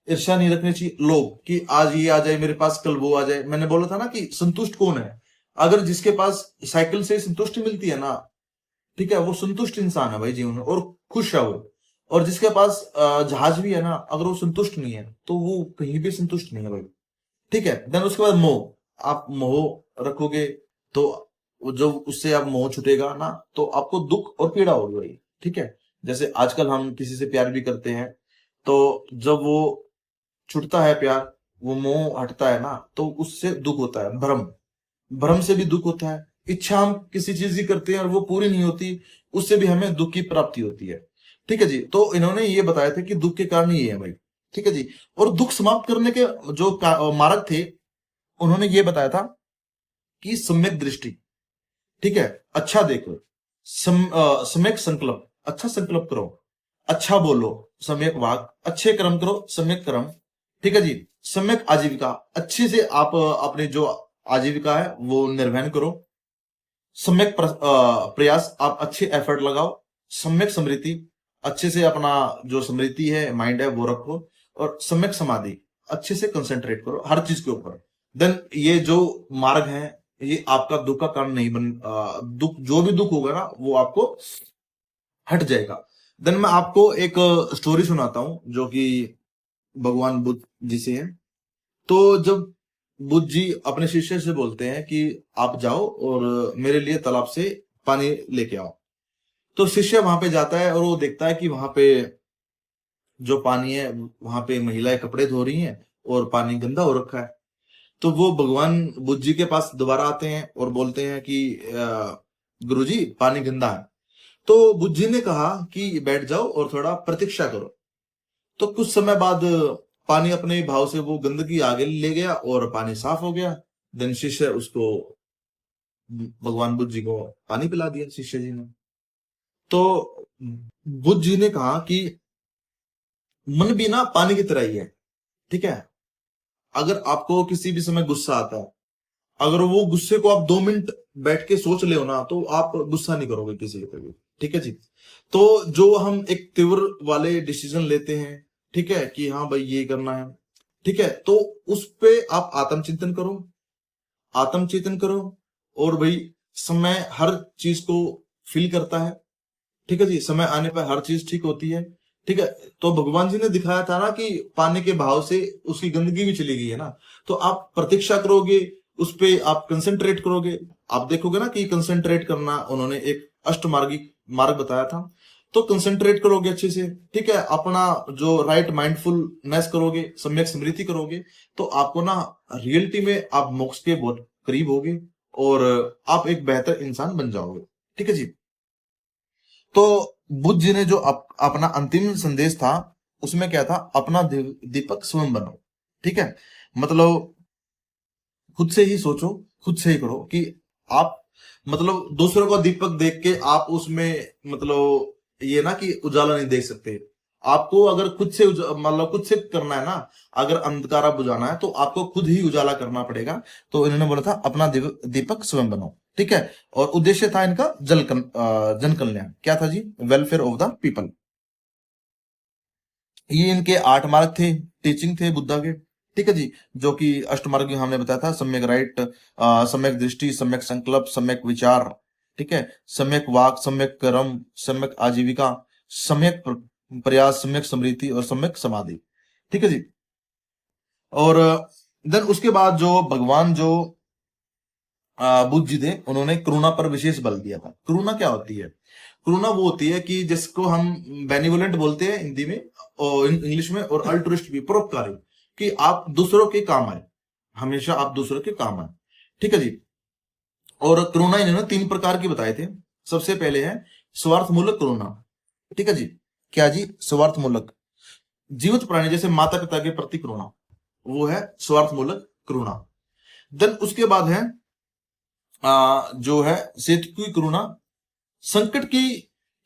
ईर्ष्या नहीं रखनी चाहिए, लोभ कि आज ये आ जाए मेरे पास, कल वो आ जाए। मैंने बोला था ना कि संतुष्ट कौन है? अगर जिसके पास साइकिल से संतुष्टि मिलती है ना, ठीक है, वो संतुष्ट इंसान है भाई जीवन में, और खुश है वो। और जिसके पास जहाज भी है ना, अगर वो संतुष्ट नहीं है तो वो कहीं भी संतुष्ट नहीं है भाई। ठीक है। देन उसके बाद मोह, आप मोह रखोगे तो जो उससे आप मोह छूटेगा ना, तो आपको दुख और पीड़ा होगी भाई। ठीक है। जैसे आजकल हम किसी से प्यार भी करते हैं, तो जब वो छूटता है प्यार, वो मोह हटता है ना, तो उससे दुख होता है, भ्रम। भ्रम से भी दुख होता है। इच्छा हम किसी चीज की करते हैं और वो पूरी नहीं होती, उससे भी हमें दुख की प्राप्ति होती है। ठीक है जी। तो इन्होंने ये बताया था कि दुख के कारण ये है भाई। ठीक है जी। और दुख समाप्त करने के जो मार्ग थे, उन्होंने ये बताया था कि सम्यक दृष्टि। ठीक है। अच्छा देखो, सम्यक संकल्प, अच्छा संकल्प करो, अच्छा बोलो, सम्यक वाक, अच्छे कर्म करो, सम्यक कर्म। ठीक है जी। सम्यक आजीविका, अच्छे से आप अपने जो आजीविका है वो निर्वहन करो। सम्यक प्रयास, आप अच्छे एफर्ट लगाओ। सम्यक स्मृति, अच्छे से अपना जो स्मृति है, माइंड है, वो रखो। और सम्यक समाधि, अच्छे से कंसंट्रेट करो हर चीज के ऊपर। देन ये जो मार्ग है, ये आपका दुख का कारण नहीं बन, दुख, जो भी दुख होगा ना वो आपको हट जाएगा। देन मैं आपको एक स्टोरी सुनाता हूं जो कि भगवान बुद्ध जी से है। तो जब बुद्ध जी अपने शिष्य से बोलते हैं कि आप जाओ और मेरे लिए तालाब से पानी लेके आओ, तो शिष्य वहां पे जाता है और वो देखता है कि वहां पे जो पानी है, वहां पे महिलाएं कपड़े धो रही हैं और पानी गंदा हो रखा है। तो वो भगवान बुद्ध जी के पास दोबारा आते हैं और बोलते हैं कि गुरुजी पानी गंदा है। तो बुद्ध जी ने कहा कि बैठ जाओ और थोड़ा प्रतीक्षा करो। तो कुछ समय बाद पानी अपने भाव से वो गंदगी आगे ले गया और पानी साफ हो गया। देन शिष्य उसको, भगवान बुद्ध जी को पानी पिला दिया शिष्य जी ने। तो बुद्ध जी ने कहा कि मन भी ना पानी की तरह ही है। ठीक है। अगर आपको किसी भी समय गुस्सा आता है, अगर वो गुस्से को आप 2 मिनट बैठ के सोच ले हो ना, तो आप गुस्सा नहीं करोगे किसी पे भी। ठीक है जी। तो जो हम एक तीव्र वाले डिसीजन लेते हैं, ठीक है, कि हाँ भाई ये करना है, ठीक है, तो उस पे आप आत्मचिंतन करो, आत्मचेतन करो। और भाई समय हर चीज को फील करता है। ठीक है जी। समय आने पर हर चीज ठीक होती है। ठीक है। तो भगवान जी ने दिखाया था ना कि पानी के बहाव से उसकी गंदगी भी चली गई है ना। तो आप प्रतीक्षा करोगे, उस पे आप कंसंट्रेट करोगे, आप देखोगे ना कि कंसंट्रेट करना, उन्होंने एक अष्टमार्गी मार्ग बताया था। तो कंसंट्रेट करोगे अच्छे से, ठीक है, अपना जो राइट माइंडफुलनेस करोगे, सम्यक स्मृति करोगे, तो आपको ना रियलिटी में आप मोक्ष के बहुत करीब होगे और आप एक बेहतर इंसान बन जाओगे। ठीक है जी। तो बुद्ध जी ने जो अपना अंतिम संदेश था, उसमें क्या था, अपना दीपक स्वयं बनो। ठीक है। मतलब खुद से ही सोचो, खुद से ही करो कि आप, मतलब दूसरों को दीपक देख के आप उसमें, मतलब ये ना कि उजाला नहीं देख सकते। आपको अगर खुद से मतलब खुद से करना है ना, अगर अंधकारा बुझाना है तो आपको खुद ही उजाला करना पड़ेगा। तो इन्होंने बोला था अपना दीपक स्वयं बनो। ठीक है। और उद्देश्य था इनका जन कल्याण। क्या था जी? Welfare of the people. ये इनके 8 मार्ग थे, टीचिंग थे बुद्धा के। ठीक है जी। जो कि अष्टमार्ग हमने बताया था, सम्यक राइट, सम्यक दृष्टि, सम्यक संकल्प, सम्यक विचार। ठीक है। सम्यक वाक, सम्यक कर्म, सम्यक आजीविका, सम्यक प्रयास, सम्यक स्मृति और सम्यक समाधि। ठीक है जी। और देन उसके बाद जो भगवान जो बुद्ध जी थे, उन्होंने करुणा पर विशेष बल दिया था। करुणा क्या होती है? करुणा वो होती है कि जिसको हम बेनिवोलेंट बोलते हैं हिंदी में और इंग्लिश में, और अल्ट्रुइस्ट भी, परोपकारी, कि आप दूसरों के काम आए, हमेशा आप दूसरों के काम आए। ठीक है जी। और करुणा इन्होंने 3 प्रकार की बताए थे। सबसे पहले है स्वार्थमूलक करुणा। ठीक है जी। क्या जी? स्वार्थमूलक, जीवित प्राणी जैसे माता पिता के प्रति करुणा, वो है स्वार्थमूलक करुणा। देन उसके बाद है जो है सेतु करुणा, संकट की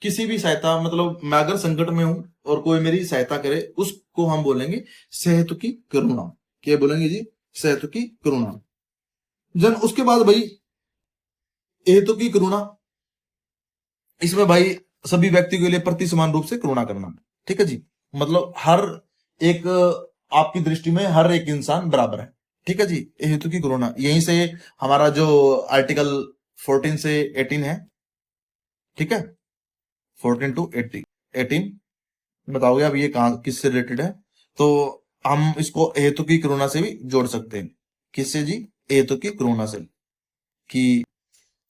किसी भी सहायता, मतलब मैं अगर संकट में हूं और कोई मेरी सहायता करे, उसको हम बोलेंगे सहतु की करुणा। क्या बोलेंगे जी? सहतु की करुणा। जन उसके बाद भाई हेतु की करुणा, इसमें भाई सभी व्यक्ति के लिए प्रति समान रूप से करुणा करना। ठीक है जी। मतलब हर एक आपकी दृष्टि में हर एक इंसान बराबर है। ठीक है जी, ये हेतु की करुणा, यहीं से हमारा जो आर्टिकल 14 से 18 है, ठीक है, 14 टू 18 बताओगे अब ये कहाँ किससे रिलेटेड है। तो हम इसको हेतु की करुणा से भी जोड़ सकते हैं। किससे जी? हेतु की करुणा से, कि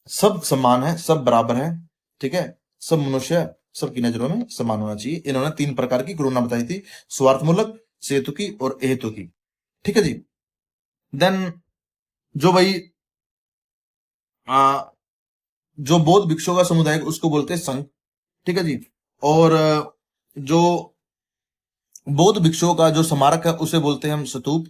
सब समान है, सब बराबर है, ठीक है, सब मनुष्य सबकी नजरों में समान होना चाहिए। इन्होंने 3 प्रकार की करुणा बताई थी, स्वार्थमूलक, सेतु की और अहेतु की। ठीक है जी। देन जो भाई आ, जो बौद्ध भिक्षुओं का समुदाय है, उसको बोलते हैं संघ। ठीक है जी। और जो बौद्ध भिक्षुओं का जो स्मारक है उसे बोलते हैं हम स्तूप।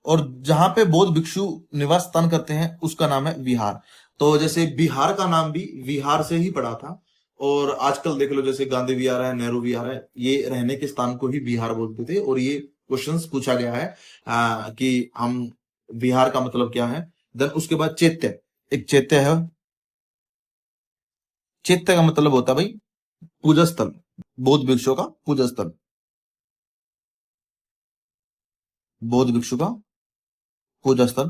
और जहां पे बौद्ध भिक्षु निवास स्थान करते हैं उसका नाम है विहार। तो जैसे बिहार का नाम भी विहार से ही पड़ा था। और आजकल देख लो जैसे गांधी विहार है, नेहरू विहार है, ये रहने के स्थान को ही बिहार बोलते थे। और ये क्वेश्चंस पूछा गया है कि हम बिहार का मतलब क्या है। देन उसके बाद चैत्य, एक चैत्य है। चैत्य का मतलब होता है भाई पूजा स्थल, बौद्ध भिक्षुओं का पूजा स्थल, बौद्ध भिक्षु का पूजा स्थल।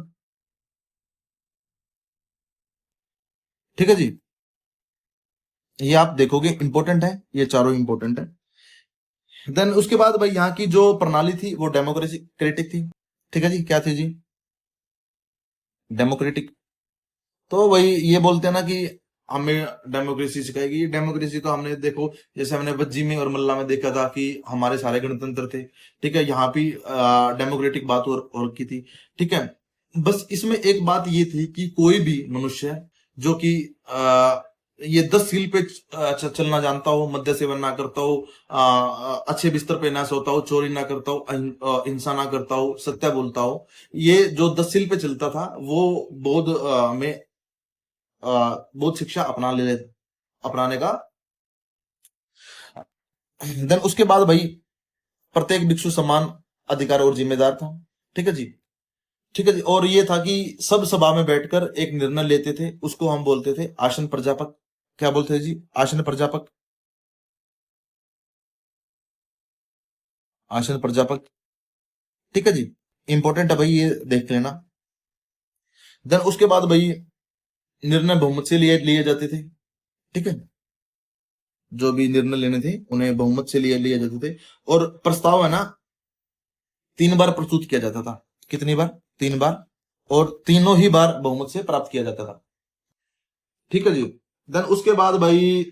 ठीक है जी। ये आप देखोगे इंपॉर्टेंट है, ये चारों इंपॉर्टेंट है। देन उसके बाद भाई यहाँ की जो प्रणाली थी वो डेमोक्रेटिक थी। ठीक है जी, क्या थी जी? डेमोक्रेटिक। तो भाई ये बोलते हैं ना कि हमें डेमोक्रेसी सिखाएगी। ये डेमोक्रेसी तो हमने देखो, जैसे हमने वज्जी में और मल्ला में देखा था कि हमारे सारे गणतंत्र थे। ठीक है, यहाँ भी डेमोक्रेटिक बात और की थी। ठीक है, बस इसमें एक बात ये थी कि कोई भी मनुष्य जो कि ये 10 सील पे चलना जानता हो, मद्य सेवन ना करता हो, अच्छे बिस्तर पे ना सोता हो, चोरी ना करता हो, हिंसा ना करता हो, सत्य बोलता हो, ये जो 10 सील पे चलता था वो बौद्ध में बौद्ध शिक्षा अपनाने का। देन उसके बाद भाई प्रत्येक भिक्षु समान अधिकार और जिम्मेदार था। ठीक है जी। ठीक है जी। और ये था कि सब सभा में बैठकर एक निर्णय लेते थे, उसको हम बोलते थे आसन प्रजापक। क्या बोलते हैं जी? आसन प्रजापक। आसन प्रजापक। ठीक है जी, इंपॉर्टेंट है भाई, ये देख लेना। देन उसके बाद भाई निर्णय बहुमत से लिए लिए जाते थे। ठीक है, जो भी निर्णय लेने थे उन्हें बहुमत से लिए लिए जाते थे। और प्रस्ताव है ना 3 बार प्रस्तुत किया जाता था। कितनी बार? 3 बार। और तीनों ही बार बहुमत से प्राप्त किया जाता था। ठीक है जी। देन उसके बाद भाई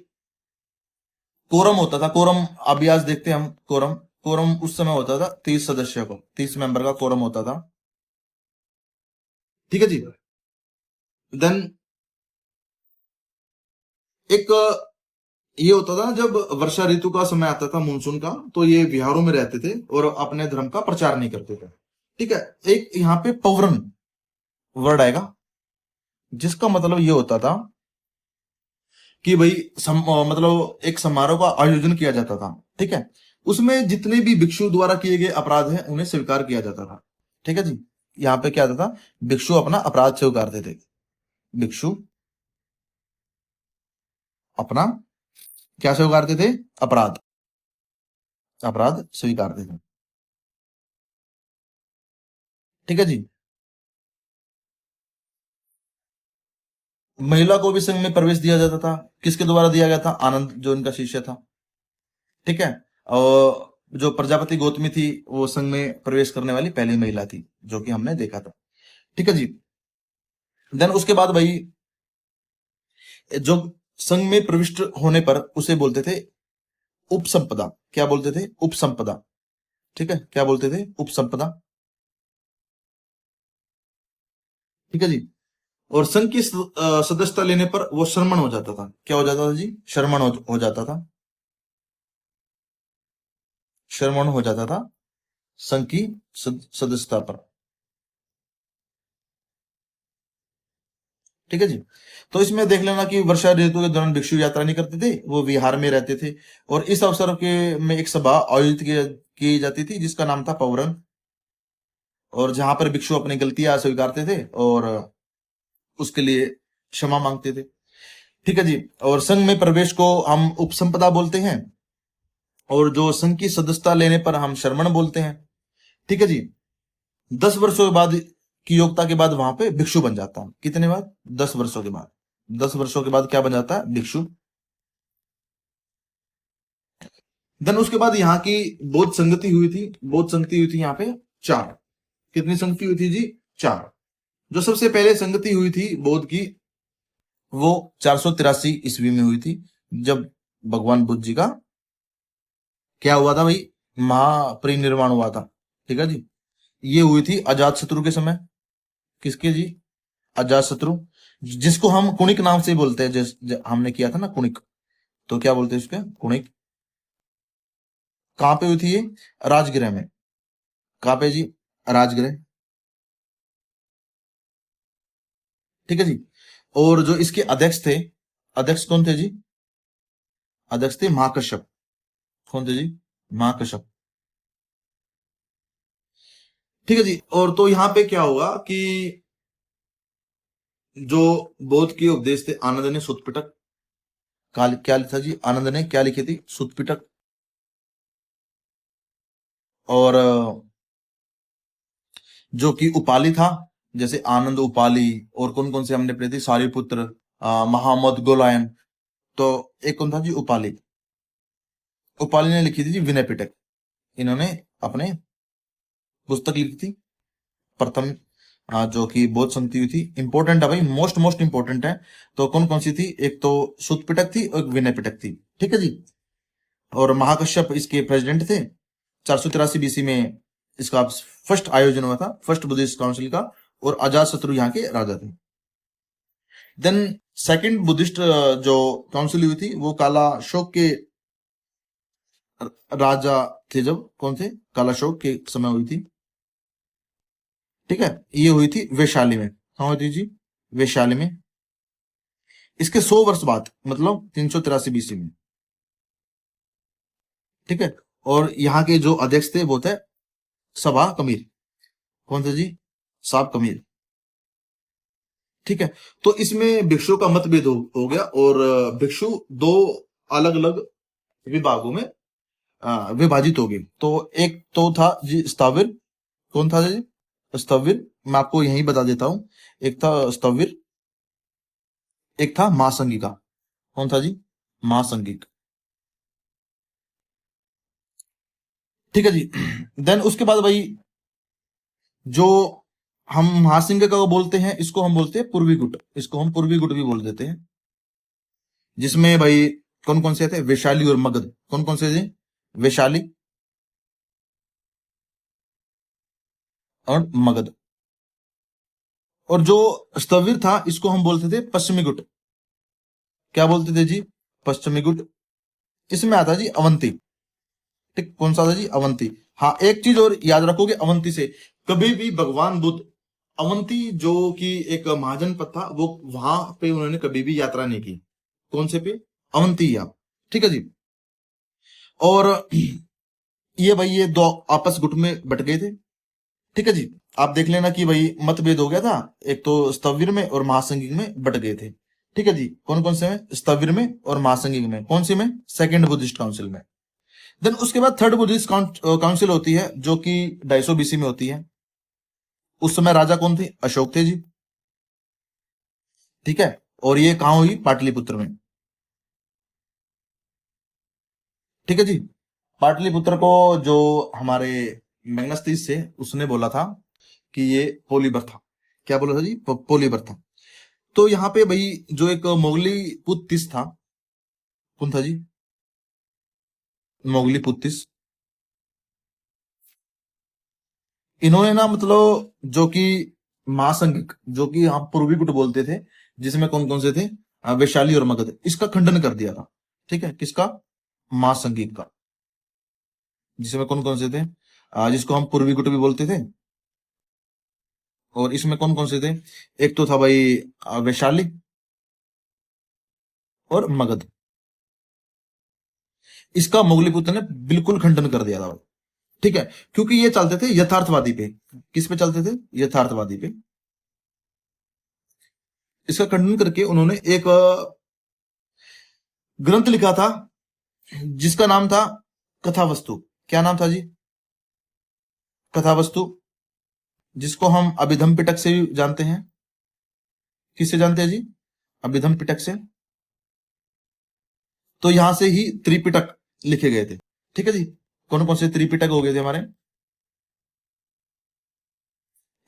कोरम होता था। कोरम अभी आज देखते हैं हम। कोरम कोरम उस समय होता था 30 सदस्य को, 30 मेंबर का कोरम होता था। ठीक है जी। देन एक ये होता था जब वर्षा ऋतु का समय आता था, मानसून का, तो ये बिहारों में रहते थे और अपने धर्म का प्रचार नहीं करते थे। ठीक है, एक यहाँ पे पौरन वर्ड आएगा जिसका मतलब ये होता था कि भाई मतलब एक समारोह का आयोजन किया जाता था। ठीक है, उसमें जितने भी भिक्षु द्वारा किए गए अपराध हैं उन्हें स्वीकार किया जाता था। ठीक है जी। यहाँ पे क्या होता था? भिक्षु अपना अपराध स्वीकारते थे। भिक्षु अपना क्या स्वीकारते थे? अपराध। अपराध स्वीकारते थे। ठीक है जी। महिला को भी संघ में प्रवेश दिया जाता था। किसके द्वारा दिया गया था? आनंद, जो इनका शिष्य था। ठीक है। और जो प्रजापति गौतमी थी वो संघ में प्रवेश करने वाली पहली महिला थी, जो कि हमने देखा था। ठीक है जी। देन उसके बाद भाई जो संघ में प्रविष्ट होने पर उसे बोलते थे उपसंपदा। क्या बोलते थे? उपसंपदा। ठीक है, क्या बोलते थे? उपसंपदा। ठीक है जी। और संघ की सदस्यता लेने पर वो शर्मन हो जाता था। क्या हो जाता था जी? शर्मन हो जाता था। शर्मन हो जाता था संघ की सदस्यता पर। ठीक है जी। तो इसमें देख लेना कि वर्षा ऋतु के दौरान भिक्षु यात्रा नहीं करते थे, वो विहार में रहते थे। और इस अवसर के में एक सभा आयोजित की जाती थी जिसका नाम था पौरन। और जहां पर भिक्षु अपनी गलतियां स्वीकारते थे और उसके लिए क्षमा मांगते थे। ठीक है जी। और संघ में प्रवेश को हम उपसंपदा बोलते हैं। और जो संघ की सदस्यता लेने पर हम शर्मण बोलते हैं। ठीक है जी। 10 वर्षों के बाद की योग्यता के बाद वहां पे भिक्षु बन जाता है। कितने बाद? 10 वर्षों के बाद। 10 वर्षों के बाद क्या बन जाता है? भिक्षु। देन उसके बाद यहाँ की बौद्ध संगति हुई थी। बौद्ध संगति हुई थी यहाँ पे 4। कितनी संगति हुई थी जी? 4। जो सबसे पहले संगति हुई थी बौद्ध की, वो 483 ईस्वी में हुई थी, जब भगवान बुद्ध जी का क्या हुआ था भाई? महापरिनिर्वाण हुआ था। ठीक है जी। ये हुई थी अजात शत्रु के समय। किसके जी? अजात शत्रु, जिसको हम कुणिक नाम से बोलते हैं। हमने किया था ना कुणिक, तो क्या बोलते हैं उसके? कुणिक। कहां पे हुई थी ये? राजगृह में। कहां पे जी? राजगृह। ठीक है जी। और जो इसके अध्यक्ष थे, अध्यक्ष कौन थे जी? अध्यक्ष थे महाकश्यप। कौन थे जी? महाकश्यप। ठीक है जी। और तो यहां पे क्या हुआ कि जो बौद्ध के उपदेश थे, आनंद ने सुत्त पिटक क्या लिखा जी? आनंद ने क्या लिखी थी? सुत्त पिटक। और जो कि उपाली था, जैसे आनंद उपाली, और कौन कौन से हमने पढ़े थे? सारिपुत्र, महामद गोलायन। तो एक कौन था जी? उपाली। उपाली ने लिखी थी जी विनय पिटक। इन्होंने अपने पुस्तक लिखी थी प्रथम, जो कि बहुत संगति हुई थी। इंपॉर्टेंट है भाई, मोस्ट मोस्ट इंपॉर्टेंट है। तो कौन कौन सी थी? एक तो सुत पिटक थी और एक विनय पिटक थी। ठीक है जी। और महाकश्यप इसके प्रेसिडेंट थे। 483 बीसी में इसका फर्स्ट आयोजन हुआ था, फर्स्ट बुद्धिस्ट काउंसिल का। और अजात शत्रु यहाँ के राजा थे। देन सेकंड बुद्धिस्ट जो काउंसिल हुई थी, वो काला अशोक के राजा थे। जब कौन थे? काला अशोक के समय हुई थी। ठीक है। ये हुई थी वैशाली में। कहाँ हुई थी जी? वैशाली में। इसके 100 वर्ष बाद, मतलब 383 बीसी में। ठीक है। और यहाँ के जो अध्यक्ष थे वो थे सभा कमीर। कौन थे जी? साब कमीर। ठीक है। तो इसमें भिक्षु का मतभेद हो गया, और भिक्षु दो अलग अलग विभागों में विभाजित हो गए। तो एक तो था जी स्थविर। कौन था जी? स्थविर। मैं आपको यही बता देता हूं। एक था स्थविर, एक था महासंगिका। कौन था जी? महासंगिक। ठीक है जी। देन उसके बाद भाई, जो हम महासिंह का बोलते हैं, इसको हम बोलते हैं पूर्वी गुट। इसको हम पूर्वी गुट भी बोल देते हैं। जिसमें भाई कौन कौन से थे? वैशाली और मगध। कौन कौन से थे? वैशाली और मगध। और जो स्थविर था, इसको हम बोलते थे पश्चिमी गुट। क्या बोलते थे जी? पश्चिमी गुट। इसमें आता जी अवंती। ठीक। कौन सा था जी? अवंती। हाँ, एक चीज और याद रखोगे अवंती से, कभी भी भगवान बुद्ध, अवंती जो कि एक महाजनपद था, वो वहां पे उन्होंने कभी भी यात्रा नहीं की। कौन से पे? अवंती या। ठीक है जी। और ये भाई, ये दो आपस गुट में बट गए थे। ठीक है जी। आप देख लेना कि भाई मतभेद हो गया था, एक तो स्थविर में और महासंघिक में बट गए थे। ठीक है जी। कौन कौन से में? स्थविर में और महासंघिक में। कौन सी में? सेकंड बुद्धिस्ट काउंसिल में। देन उसके बाद थर्ड बुद्धिस्ट काउंसिल होती है, जो कि 250 बीसी में होती है। उस समय राजा कौन थे? अशोक थे जी। ठीक है। और ये कहां हुई? पाटलिपुत्र में। ठीक है जी। पाटलिपुत्र को जो हमारे मैग्नस्तीस से, उसने बोला था कि ये पोलीबर था। क्या बोला था जी? पोलीबर था। तो यहाँ पे भाई जो एक मोगली पुत्तिस था, कौन था जी? मोगली पुत्तिस। इन्होंने ना, मतलब जो कि महासंघिक, जो कि हम पूर्वी गुट बोलते थे, जिसमें कौन कौन से थे? वैशाली और मगध, इसका खंडन कर दिया था। ठीक है। किसका? महासंघिक का। जिसमें कौन कौन से थे? जिसको हम पूर्वी गुट भी बोलते थे। और इसमें कौन कौन से थे? एक तो था भाई वैशाली और मगध। इसका मोगलीपुत्र ने बिल्कुल खंडन कर दिया था भाई। ठीक है। क्योंकि ये चलते थे यथार्थवादी पे। किस पे चलते थे? यथार्थवादी पे। इसका खंडन करके उन्होंने एक ग्रंथ लिखा था, जिसका नाम था कथा वस्तु, क्या नाम था जी? कथा वस्तु, जिसको हम अभिधम पिटक से भी जानते हैं। किससे जानते हैं जी? अभिधम पिटक से। तो यहां से ही त्रिपिटक लिखे गए थे। ठीक है जी। कौन कौन से त्रिपिटक हो गए थे हमारे?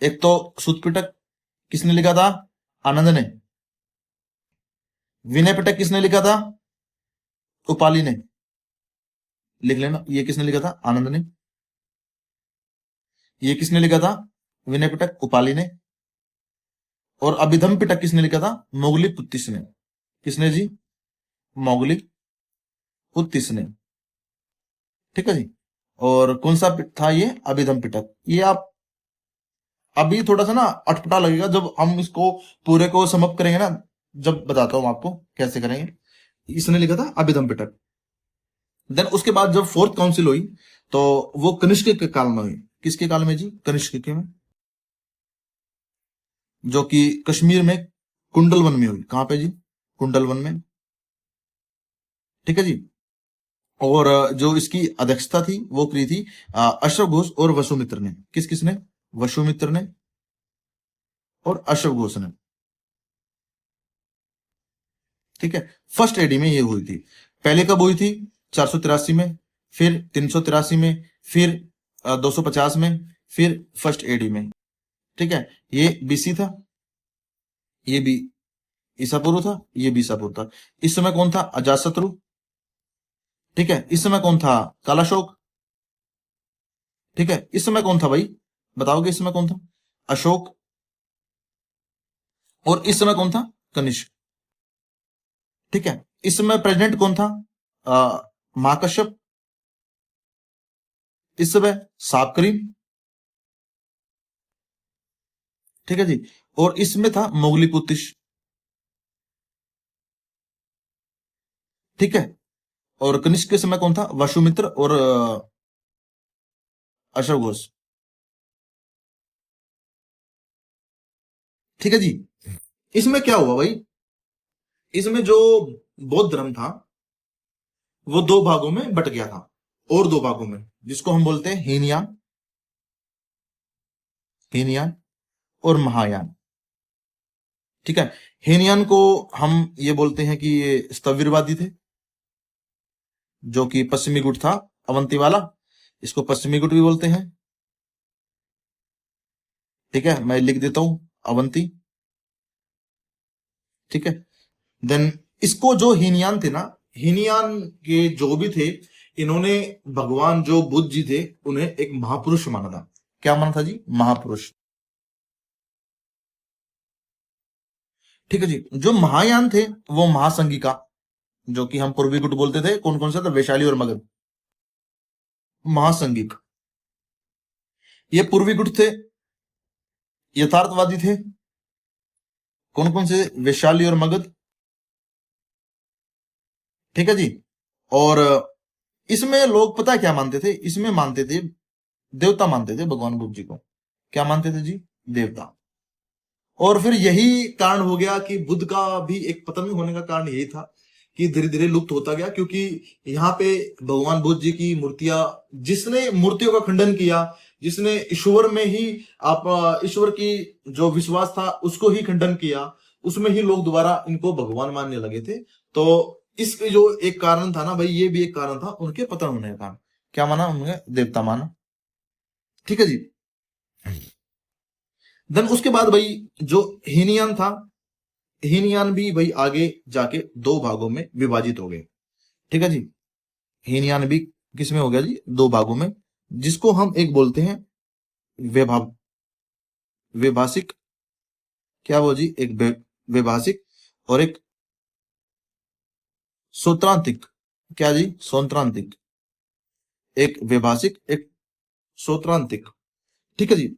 एक तो सुत पिटक, किसने लिखा था? आनंद ने। विनय पिटक किसने लिखा था? उपाली ने। लिख लेना, ये किसने लिखा था? आनंद ने। ये किसने लिखा था? विनय पिटक, उपाली ने। और अभिधम पिटक किसने लिखा था? मोगली पुत्तिस ने। किसने जी? मोगली पुत्तिस ने। ठीक है जी। और कौन सा था ये? अभिधम पिटक। ये आप अभी थोड़ा सा ना अटपटा लगेगा, जब हम इसको पूरे को समअप करेंगे ना, जब बताता हूं आपको कैसे करेंगे। इसने लिखा था अभिधम पिटक। देन उसके बाद जब फोर्थ काउंसिल हुई, तो वो कनिष्क के काल में हुई। किसके काल में जी? कनिष्क के में, जो कि कश्मीर में कुंडलवन में हुई। कहां पे जी? कुंडलवन में। ठीक है जी। और जो इसकी अध्यक्षता थी वो की थी अशोक घोष और वसुमित्र ने। किस किसने? वसुमित्र ने और अशोक घोष ने। ठीक है। फर्स्ट एडी में ये हुई थी। पहले कब हुई थी? 483 में, फिर 383 में, फिर 250 में, फिर फर्स्ट एडी में। ठीक है। ये बीसी था, ये भी ईसा पूर्व था, ये भी ईसा पूर्व था। इस समय कौन था? अजातशत्रु। ठीक है। इस समय कौन था? कालाशोक। ठीक है। इस समय कौन था भाई? बताओगे इस समय कौन था? अशोक। और इस समय कौन था? कनिष्क। ठीक है। इस समय प्रेसिडेंट कौन था? महाकश्यप। इस समय साबकरीम। ठीक है जी। और इसमें था मोगली पुत्तिश। ठीक है। और कनिष्क के समय कौन था? वसुमित्र और अशोक घोष। ठीक है जी। इसमें क्या हुआ भाई? इसमें जो बौद्ध धर्म था वो दो भागों में बट गया था, और दो भागों में, जिसको हम बोलते हैं हीनयान, हीनयान और महायान। ठीक है। हीनयान को हम ये बोलते हैं कि ये स्थविरवादी थे, जो कि पश्चिमी गुट था अवंती वाला, इसको पश्चिमी गुट भी बोलते हैं। ठीक है, मैं लिख देता हूं अवंती। ठीक है। देन इसको जो हीनयान थे ना, हीनयान के जो भी थे, इन्होंने भगवान जो बुद्ध जी थे उन्हें एक महापुरुष माना था। क्या माना था जी? महापुरुष। ठीक है जी। जो महायान थे वो महासंगिका, जो कि हम पूर्वी गुट बोलते थे, कौन कौन सा था? वैशाली और मगध। महासंगिक, ये पूर्वी गुट थे, यथार्थवादी थे। कौन कौन से? वैशाली और मगध। ठीक है जी। और इसमें लोग पता है क्या मानते थे? इसमें मानते थे, देवता मानते थे भगवान बुद्ध जी को। क्या मानते थे जी? देवता। और फिर यही कारण हो गया कि बुद्ध का भी एक पतन होने का कारण यही था कि धीरे धीरे लुप्त होता गया, क्योंकि यहाँ पे भगवान बुद्ध जी की मूर्तियां, जिसने मूर्तियों का खंडन किया, जिसने ईश्वर में ही आप ईश्वर की जो विश्वास था उसको ही खंडन किया, उसमें ही लोग दोबारा इनको भगवान मानने लगे थे। तो इस जो एक कारण था ना भाई, ये भी एक कारण था उनके पतन होने का। क्या माना उन्होंने? देवता माना। ठीक है जी। देन उसके बाद भाई जो हीनयान था, हीनयान भी भाई आगे जाके दो भागों में विभाजित हो गए। ठीक है जी। हीनयान भी किस में हो गया जी? दो भागों में, जिसको हम एक बोलते हैं वैभाव, वैभाषिक। क्या वो जी? एक वैभाषिक और एक सोत्रांतिक। क्या जी? सोत्रांतिक। एक वैभाषिक, एक सोत्रांतिक। ठीक है जी।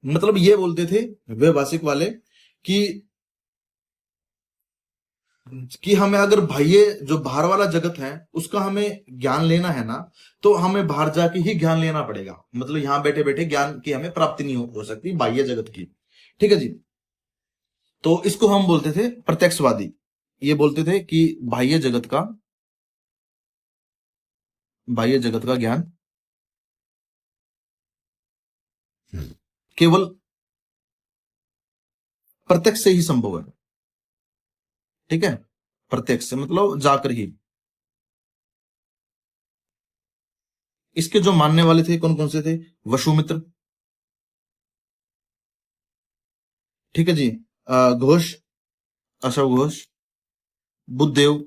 मतलब ये बोलते थे वैभाषिक वाले कि हमें अगर बाह्य जो बाहर वाला जगत है उसका हमें ज्ञान लेना है ना, तो हमें बाहर जाके ही ज्ञान लेना पड़ेगा। मतलब यहां बैठे बैठे ज्ञान की हमें प्राप्ति नहीं हो सकती बाह्य जगत की। ठीक है जी। तो इसको हम बोलते थे प्रत्यक्षवादी। ये बोलते थे कि बाह्य जगत का बाह्य जगत का ज्ञान केवल प्रत्यक्ष से ही संभव है। ठीक है, प्रत्यक्ष से मतलब जाकर ही। इसके जो मानने वाले थे कौन कौन से थे? वसुमित्र, ठीक है जी, घोष, अशोक घोष, बुद्धदेव,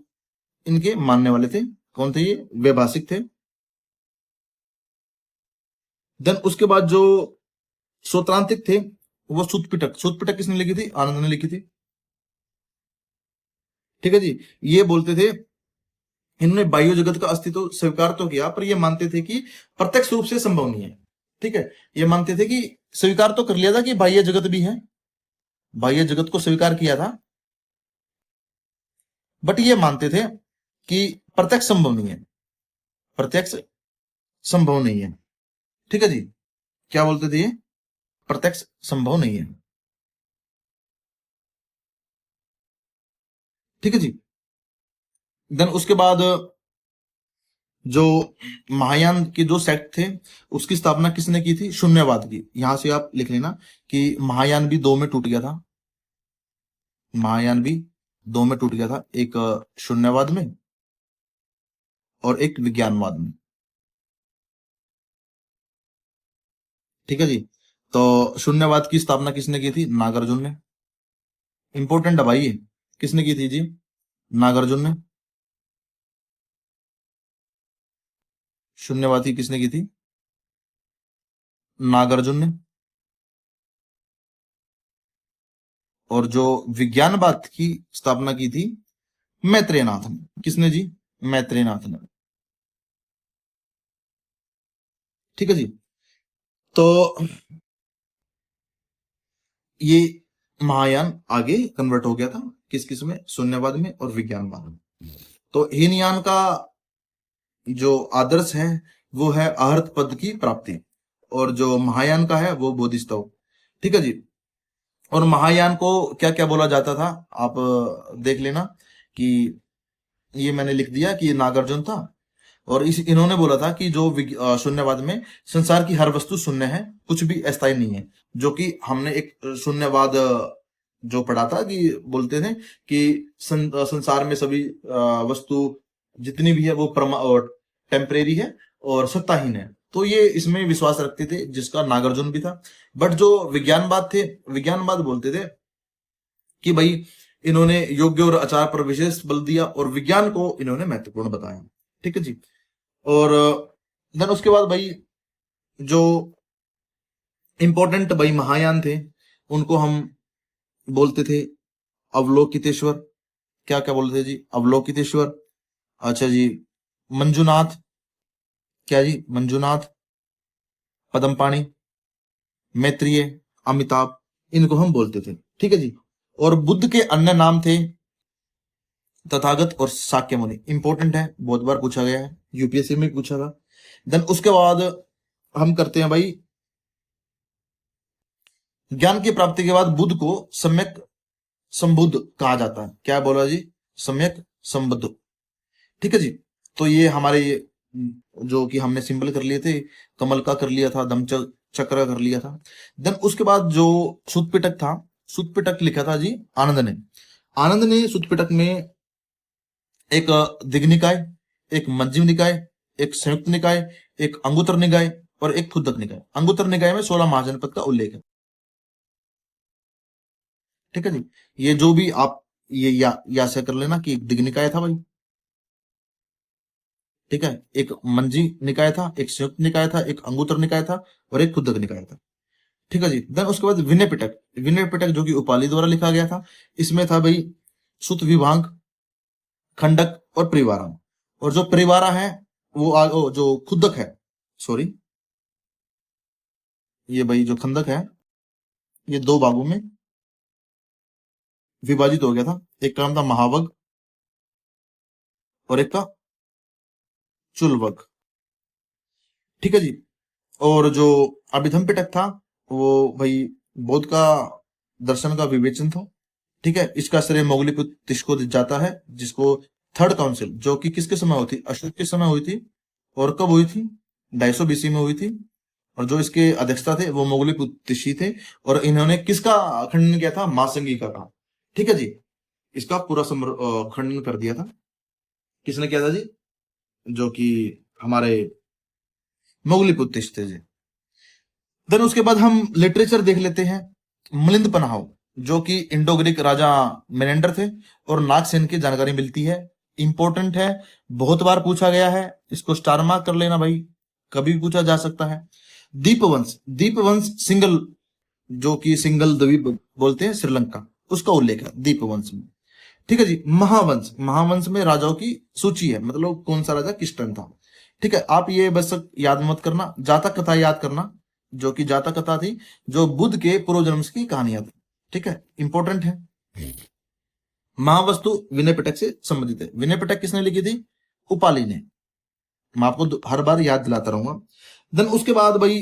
इनके मानने वाले थे। कौन थे ये? वैभाषिक थे। देन उसके बाद जो सौत्रांतिक थे वो सूतपिटक। सूतपिटक किसने लिखी थी? आनंद ने लिखी थी। ठीक है जी, ये बोलते थे, इन्होंने बाह्य जगत का अस्तित्व स्वीकार तो किया पर ये मानते थे कि प्रत्यक्ष रूप से संभव नहीं है। ठीक है, ये मानते थे कि स्वीकार तो कर लिया था कि बाह्य जगत भी है, बाह्य जगत को स्वीकार किया था, बट ये मानते थे कि प्रत्यक्ष संभव नहीं है, प्रत्यक्ष संभव नहीं है। ठीक है जी, क्या बोलते थे ये? प्रत्यक्ष संभव नहीं है। ठीक है जी, देन उसके बाद जो महायान के जो सेक्ट थे उसकी स्थापना किसने की थी? शून्यवाद की। यहां से आप लिख लेना कि महायान भी दो में टूट गया था, महायान भी दो में टूट गया था, एक शून्यवाद में और एक विज्ञानवाद में। ठीक है जी, तो शून्यवाद की स्थापना किसने की थी? नागार्जुन ने। इंपॉर्टेंट है भाई ये, किसने की थी जी? नागार्जुन ने। शून्यवादी किसने की थी? नागार्जुन ने। और जो विज्ञानवाद की स्थापना की थी मैत्रेयनाथ ने। किसने जी? मैत्रेयनाथ ने। ठीक है जी, तो ये महायान आगे कन्वर्ट हो गया था किस किस में? शून्यवाद में और विज्ञानवाद में। तो हीनयान का जो आदर्श है वो है अहर्त पद की प्राप्ति, और जो महायान का है वो बोधिसत्व। ठीक है जी, और महायान को क्या क्या बोला जाता था आप देख लेना कि ये मैंने लिख दिया कि ये नागार्जुन था, और इस इन्होंने बोला था कि जो शून्यवाद में संसार की हर वस्तु शून्य है, कुछ भी अस्थायी नहीं है। जो कि हमने एक शून्यवाद जो पढ़ा था कि बोलते थे कि संसार में सभी वस्तु जितनी भी है वो टेम्परेरी है और सत्ताहीन है। तो ये इसमें विश्वास रखते थे, जिसका नागार्जुन भी था। बट जो विज्ञानवाद थे, विज्ञानवाद बोलते थे कि भाई इन्होंने योग्य और आचार पर विशेष बल दिया और विज्ञान को इन्होंने महत्वपूर्ण बताया। ठीक है जी, और देन उसके बाद भाई जो इंपॉर्टेंट भाई महायान थे उनको हम बोलते थे अवलोकितेश्वर। क्या क्या बोलते थे जी? अवलोकितेश्वर। अच्छा जी, मंजुनाथ। क्या जी? मंजुनाथ, पदमपाणि, मैत्रेय, अमिताभ, इनको हम बोलते थे। ठीक है जी, और बुद्ध के अन्य नाम थे तथागत और शाक्य मुनि। इंपॉर्टेंट है, बहुत बार पूछा गया है, यूपीएससी में पूछा था। देन उसके बाद हम करते हैं भाई ज्ञान की प्राप्ति के बाद बुद्ध को सम्यक संबुद्ध कहा जाता है। क्या बोला जी? सम्यक संबुद्ध। ठीक है जी, तो ये हमारे जो कि हमने सिंबल कर लिए थे, कमल का कर लिया था, दम चक्र कर लिया था। देन उसके बाद जो सुतपिटक था, सुतपिटक लिखा था जी आनंद ने। आनंद ने सुतपिटक में एक दिग्निकाय, एक मध्यम निकाय, एक संयुक्त निकाय, एक अंगुत्तर निकाय और एक खुद्दक निकाय। अंगुत्तर निकाय में 16 महाजनपद का उल्लेख है। ठीक है जी, ये जो भी आप ये या से कर लेना कि एक दिग्निकाय था भाई। ठीक है, एक मंजी निकाय था, एक संयुक्त निकाय था, एक अंगुत्तर निकाय था और एक खुद्दक निकाय था। ठीक है जी, देन उसके बाद विनय पिटक। विनय पिटक जो कि उपालि द्वारा लिखा गया था, इसमें था भाई सुत विभाग, खंडक और परिवारा। और जो परिवारा है वो जो खुद्दक है, सॉरी, ये भाई जो खंदक है ये दो भागों में विभाजित हो गया था। एक का नाम था महावग और एक का चुलवग। ठीक है जी, और जो अभिधम पिटक था वो भाई बौद्ध का दर्शन का विवेचन था। ठीक है, इसका श्रेय मोगलीपुत्र को जाता है, जिसको थर्ड काउंसिल जो कि किसके समय हुई थी? अशोक के समय हुई थी, और कब हुई थी? 250 BC में हुई थी। और जो इसके अध्यक्षता थे वो मोगली पुत्तिशी थे, और इन्होंने किसका खंडन किया था? महासंघिका का। ठीक है जी, इसका पूरा खंडन कर दिया था। किसने किया था जी? जो कि हमारे मोगली पुत्तिश थे जी। देन उसके बाद हम लिटरेचर देख लेते हैं। मिलिंद पन्हाव, जो कि इंडो ग्रीक राजा मेनेंडर थे, और नागसेन की जानकारी मिलती है। इंपॉर्टेंट है, बहुत बार पूछा गया है, इसको स्टार मार्क कर लेना भाई, कभी भी पूछा जा सकता है। दीपवंश, दीपवंश सिंगल, जो कि सिंगल द्वीप बोलते हैं श्रीलंका, उसका उल्लेख है दीपवंश में। ठीक है जी। महावंश, महावंश में राजाओं की सूची है, मतलब कौन सा राजा किस टाइम था। ठीक है, आप ये बस याद मत करना, जातक कथा याद करना, जो कि जातक कथा थी, जो बुद्ध के पूर्व जन्म की कहानियां थी। ठीक है, इंपॉर्टेंट है। महावस्तु विनय पिटक से संबंधित है। विनय पिटक किसने लिखी थी? उपाली ने। मैं आपको हर बार याद दिलाता रहूंगा। देन उसके बाद भाई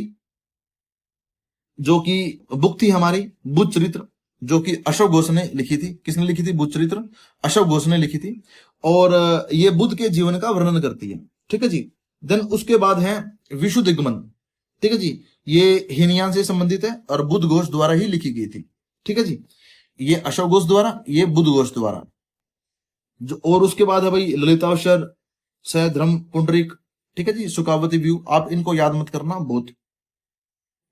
जो कि बुक थी हमारी बुद्ध चरित्र, जो कि अशोक घोष ने लिखी थी। किसने लिखी थी बुद्ध चरित्र? अशोक घोष ने लिखी थी, और ये बुद्ध के जीवन का वर्णन करती है। ठीक है जी। देन उसके बाद है विशुद्धिगमन। ठीक है जी, ये हीनयान से संबंधित है और बुद्ध घोष द्वारा ही लिखी गई थी। ठीक है जी, ये अशोक घोष द्वारा, ये बुद्ध घोष द्वारा। जो और उसके बाद है भाई ललितावसर, सहधर्म पुंडरीक। ठीक है जी, सुखावती व्यू, आप इनको याद मत करना, बहुत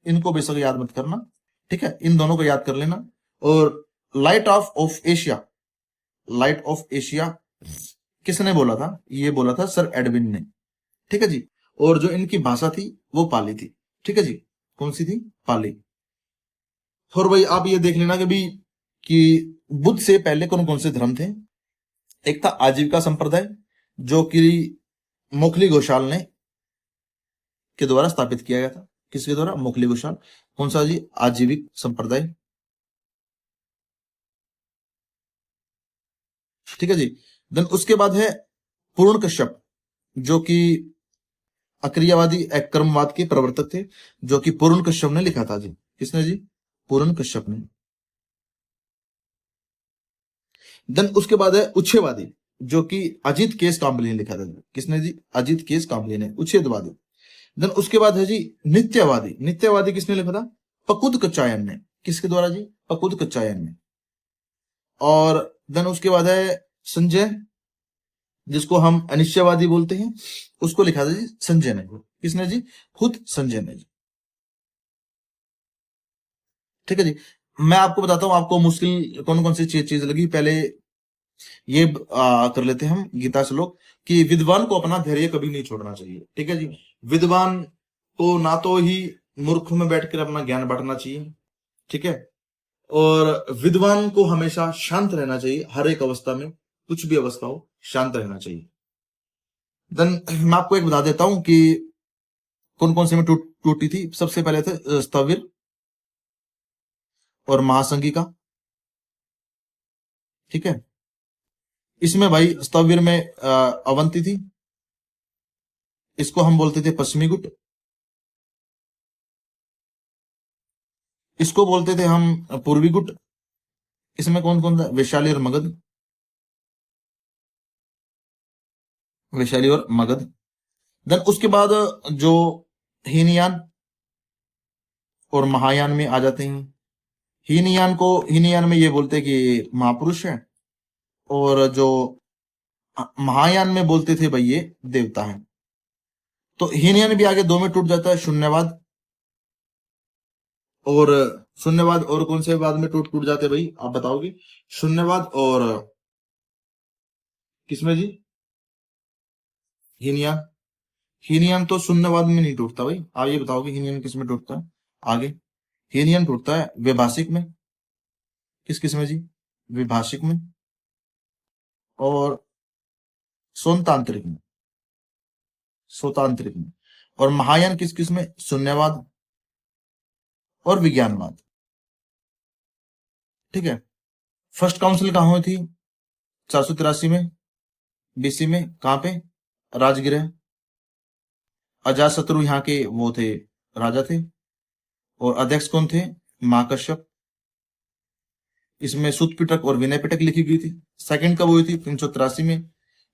इनको बेशक याद मत करना। ठीक है, इन दोनों को याद कर लेना। और light of Asia, light of Asia किसने बोला था? ये बोला था सर एडविन ने। ठीक है जी। और जो इनकी भाषा थी वो पाली थी। ठीक है जी, कौन सी थी? पाली। और भाई आप ये देख लेना कि बुद्ध से पहले कौन कौन से धर्म थे। एक था आजीविका संप्रदाय, जो कि मोखली घोषाल ने के द्वारा स्थापित किया गया था। किसके द्वारा? मोखली घोषाल। कौन सा जी? आजीविक संप्रदाय। ठीक है जी। देन उसके बाद है पूर्ण कश्यप, जो कि अक्रियावादी एक कर्मवाद के प्रवर्तक थे, जो कि पूर्ण कश्यप ने लिखा था जी। किसने जी? पूर्ण कश्यप ने। देन उसके बाद है उच्छेदवादी, जो कि अजित केस काम्बली ने लिखा था। किसने जी? अजित केस काम्बली ने, उच्छेदवादी। देन उसके बाद है जी नित्यवादी। नित्यवादी किसने लिखा था? पकुद कच्चायन ने। किसके द्वारा जी? पकुद कच्चायन ने। और देन उसके बाद है संजय, जिसको हम अनिश्चयवादी बोलते हैं, उसको लिखा था जी संजय ने। किसने जी? खुद संजय ने जी। ठीक है जी। मैं आपको बताता हूं आपको मुश्किल कौन कौन सी चीज लगी। पहले ये कर लेते हैं हम गीता श्लोक, कि विद्वान को अपना धैर्य कभी नहीं छोड़ना चाहिए। ठीक है जी। विद्वान को ना तो ही मूर्ख में बैठकर अपना ज्ञान बांटना चाहिए। ठीक है, और विद्वान को हमेशा शांत रहना चाहिए, हर एक अवस्था में, कुछ भी अवस्था हो शांत रहना चाहिए। देन मैं आपको एक बता देता हूं कि कौन कौन से में टूटी थी। सबसे पहले थे स्थविर और महासंघिका। ठीक है, इसमें भाई स्थविर में अवंती थी, इसको हम बोलते थे पश्चिमी गुट। इसको बोलते थे हम पूर्वी गुट। इसमें कौन कौन था? वैशाली और मगध। वैशाली और मगध। देन उसके बाद जो हीनयान और महायान में आ जाते हैं। हीनयान में ये बोलते हैं कि महापुरुष है, और जो महायान में बोलते थे भाई ये देवता है। तो हीनयान भी आगे दो में टूट जाता है, शून्यवाद और शून्यवाद। और कौन से बाद में टूट टूट जाते हैं भाई, आप बताओगे? शून्यवाद और किसमें जी? हीनयान। हीनयान तो शून्यवाद में नहीं टूटता भाई, आप ये बताओगे हीनयान किसमें टूटता है? आगे हीनयान टूटता है वैभाषिक में। किस किस में जी? विभाषिक में और सोनतांत्रिक में। सोतांत्रिक में। और महायान किस किस में? शून्यवाद और विज्ञानवाद। ठीक है। फर्स्ट काउंसिल कहां हुई थी? 483 में BC में। कहां पे? राजगृह। अजातशत्रु यहाँ के वो थे, राजा थे, और अध्यक्ष कौन थे? महाकश्यप। इसमें सुत पिटक और विनय पिटक लिखी गई थी। सेकंड कब हुई थी? 383 में।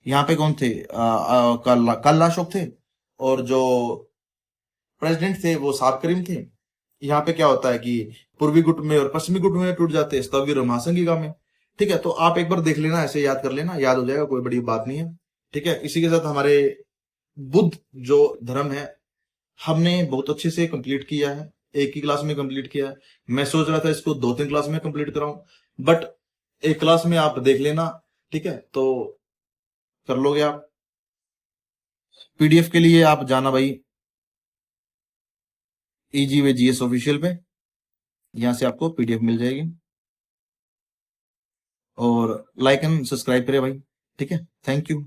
यहाँ पे कौन थे? कल्लाशोक थे, और जो प्रेसिडेंट थे वो साहब करीम थे। यहाँ पे क्या होता है कि पूर्वी गुट में और पश्चिमी गुट में टूट जाते हैं स्तविर और महासंघिका में। ठीक है, तो आप एक बार देख लेना, ऐसे याद कर लेना, याद हो जाएगा, कोई बड़ी बात नहीं है। ठीक है, इसी के साथ हमारे बुद्ध जो धर्म है हमने बहुत अच्छे से कंप्लीट किया है, एक ही क्लास में कंप्लीट किया है। मैं सोच रहा था इसको 2-3 क्लास में कंप्लीट कराऊं, बट एक क्लास में आप देख लेना। ठीक है, तो कर लोगे आप। पीडीएफ के लिए आप जाना भाई इजी वे जीएस ऑफिशियल पे, यहां से आपको पीडीएफ मिल जाएगी। और लाइक एंड सब्सक्राइब करें भाई। ठीक है, थैंक यू।